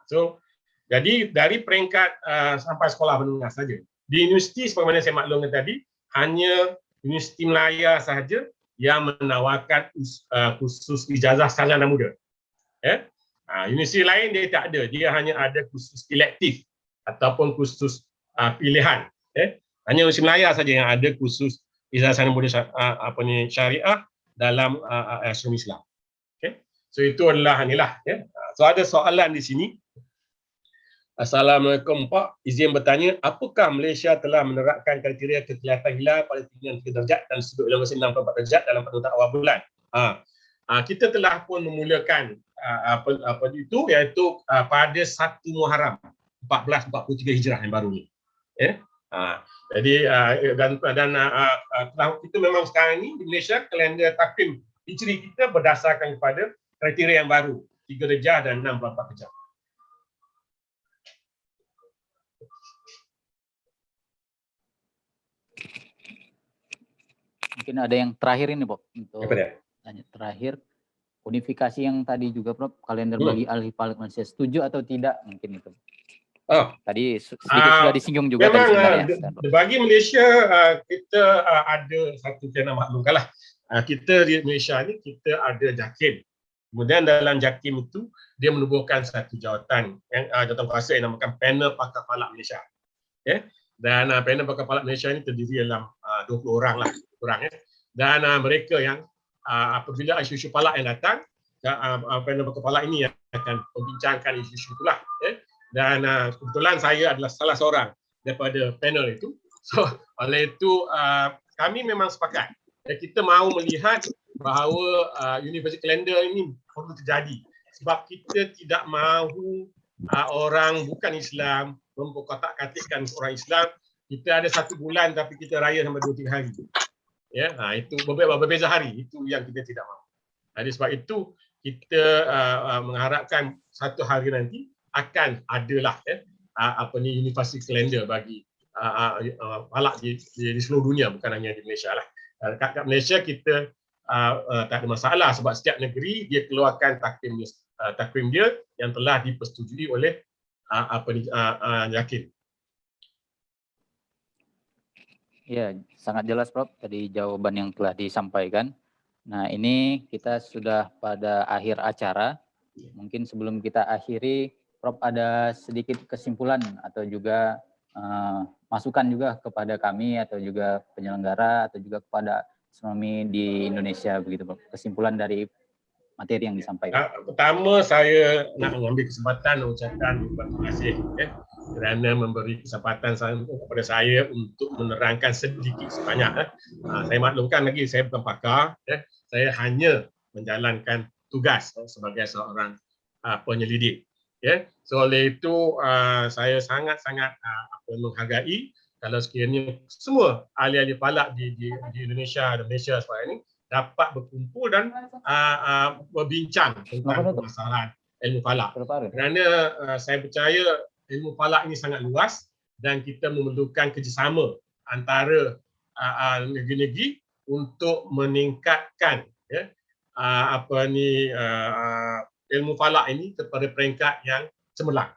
E: So jadi dari peringkat sampai sekolah menengah saja. Di universiti sebagaimana saya maklumkan tadi, hanya Universiti Melaya sahaja yang menawarkan khusus ijazah sarjana muda. Ya. Universiti lain dia tak ada, dia hanya ada khusus elektif ataupun khusus pilihan. Ya. Hanya Universiti Melaya saja yang ada khusus ijazah sarjana muda syariah dalam astronomi Islam. Okay. So itu adalah inilah. Ya. So ada soalan di sini. Assalamualaikum Pak, izin bertanya, apakah Malaysia telah menerapkan kriteria kekelihatan hilal pada tinggian 3 darjat dan sudut elongasi 64 darjat dalam penentuan awal bulan? Kita telah pun memulakan apa itu, iaitu pada 1 Muharram 1443 Hijrah yang baru ni. Ya. Jadi dan kita memang sekarang ini di Malaysia kalender takvim hijri kita berdasarkan kepada kriteria yang baru 3 darjah dan 64 darjat.
D: Mungkin ada yang terakhir ini, Bob. Untuk
E: tanya
D: terakhir, unifikasi yang tadi juga, Prof, kalender bagi ahli falak Malaysia, setuju atau tidak? Mungkin itu. Tadi sedikit sudah disinggung juga
E: memang,
D: tadi sebenarnya.
E: Bagi Malaysia, kita ada satu kena maklumkan lah. Kita di Malaysia ni, kita ada JAKIM. Kemudian dalam JAKIM itu, dia menubuhkan satu jawatan, jawatan kuasa yang dinamakan Panel Pakar Falak Malaysia. Okay? Dan panel pakar falak Malaysia ini terdiri dalam 20 orang lah, ya. Dan mereka yang apabila isu-isu falak yang datang, panel pakar falak ini yang akan membincangkan isu-isu itulah. Ya. Dan kebetulan saya adalah salah seorang daripada panel itu. So oleh itu kami memang sepakat. Kita mahu melihat bahawa university calendar ini perlu terjadi. Sebab kita tidak mahu orang bukan Islam memperkotak-katikkan orang Islam. Kita ada 1 bulan tapi kita raya sampai 2-3 hari. Ya, itu berbeza hari. Itu yang kita tidak mahu. Jadi sebab itu kita mengharapkan satu hari nanti akan adalah university calendar bagi falak di seluruh dunia, bukan hanya di Malaysia lah. Kat Malaysia kita tak ada masalah sebab setiap negeri dia keluarkan takvim dia yang telah dipersetujui oleh JAKIM.
D: Ya, sangat jelas Prof tadi jawaban yang telah disampaikan. Nah, ini kita sudah pada akhir acara. Mungkin sebelum kita akhiri, Prof ada sedikit kesimpulan atau juga masukan juga kepada kami atau juga penyelenggara atau juga kepada astronomi di Indonesia begitu Prof. Kesimpulan dari materi yang disampaikan.
E: Pertama saya nak mengambil kesempatan mengucapkan terima kasih kerana memberi kesempatan kepada saya untuk menerangkan sedikit sebanyak. Saya maklumkan lagi saya bukan pakar, saya hanya menjalankan tugas sebagai seorang penyelidik. So oleh itu saya sangat-sangat menghargai kalau sekiranya semua ahli-ahli falak di Indonesia dan Malaysia sekarang ini dapat berkumpul dan berbincang tentang permasalahan ilmu falak. Kerana saya percaya ilmu falak ini sangat luas dan kita memerlukan kerjasama antara negeri-negeri untuk meningkatkan ilmu falak ini kepada peringkat yang cemerlang.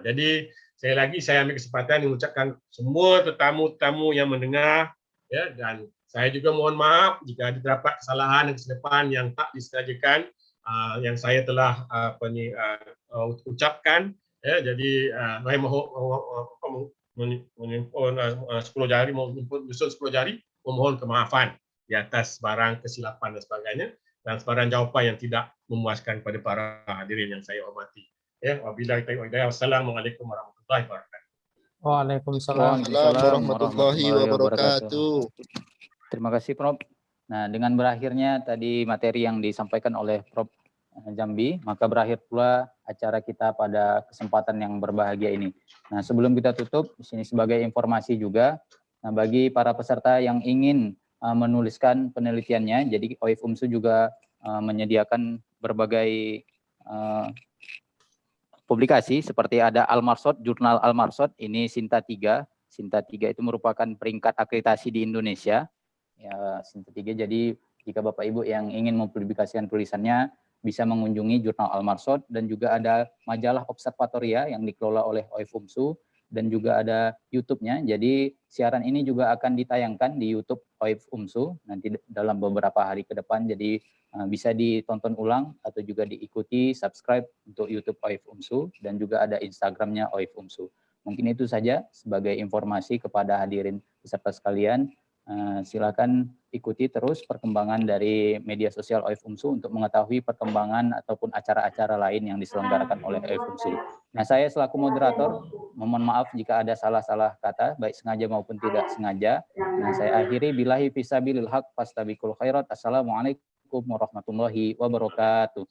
E: Jadi saya ambil kesempatan mengucapkan semua tetamu-tetamu yang mendengar, dan saya juga mohon maaf jika ada terdapat kesalahan dan kesilapan yang tak disengajakan yang saya telah ucapkan. Jadi saya mohon menyusun 10 jari, memohon kemaafan di atas barang kesilapan dan sebagainya, dan sebarang jawapan yang tidak memuaskan kepada para hadirin yang saya hormati. Wabillahi taufiq wal hidayah. Wassalamualaikum warahmatullahi wabarakatuh.
F: Waalaikumsalam.
H: warahmatullahi wabarakatuh.
D: Terima kasih, Prof. Nah, dengan berakhirnya tadi materi yang disampaikan oleh Prof. Jambi, maka berakhir pula acara kita pada kesempatan yang berbahagia ini. Nah, sebelum kita tutup, di sini sebagai informasi juga, nah, bagi para peserta yang ingin menuliskan penelitiannya, jadi OIF UMSU juga menyediakan berbagai publikasi seperti ada Al-Marsad, jurnal Al-Marsad, ini Sinta 3. Sinta 3 itu merupakan peringkat akreditasi di Indonesia. Ya, Sinta 3, jadi jika Bapak Ibu yang ingin mempublikasikan tulisannya bisa mengunjungi jurnal Al-Marsad, dan juga ada majalah Observatoria yang dikelola oleh OIF UMSU, dan juga ada YouTube-nya. Jadi siaran ini juga akan ditayangkan di YouTube OIF UMSU nanti dalam beberapa hari ke depan. Jadi bisa ditonton ulang atau juga diikuti subscribe untuk YouTube OIF UMSU, dan juga ada Instagram-nya OIF UMSU. Mungkin itu saja sebagai informasi kepada hadirin peserta sekalian. Silakan ikuti terus perkembangan dari media sosial OIF UMSU untuk mengetahui perkembangan ataupun acara-acara lain yang diselenggarakan oleh OIF UMSU. Nah, saya selaku moderator mohon maaf jika ada salah-salah kata, baik sengaja maupun tidak sengaja. Nah, saya akhiri billahi fisabilil haq fastabiqul khairat. Assalamualaikum warahmatullahi wabarakatuh.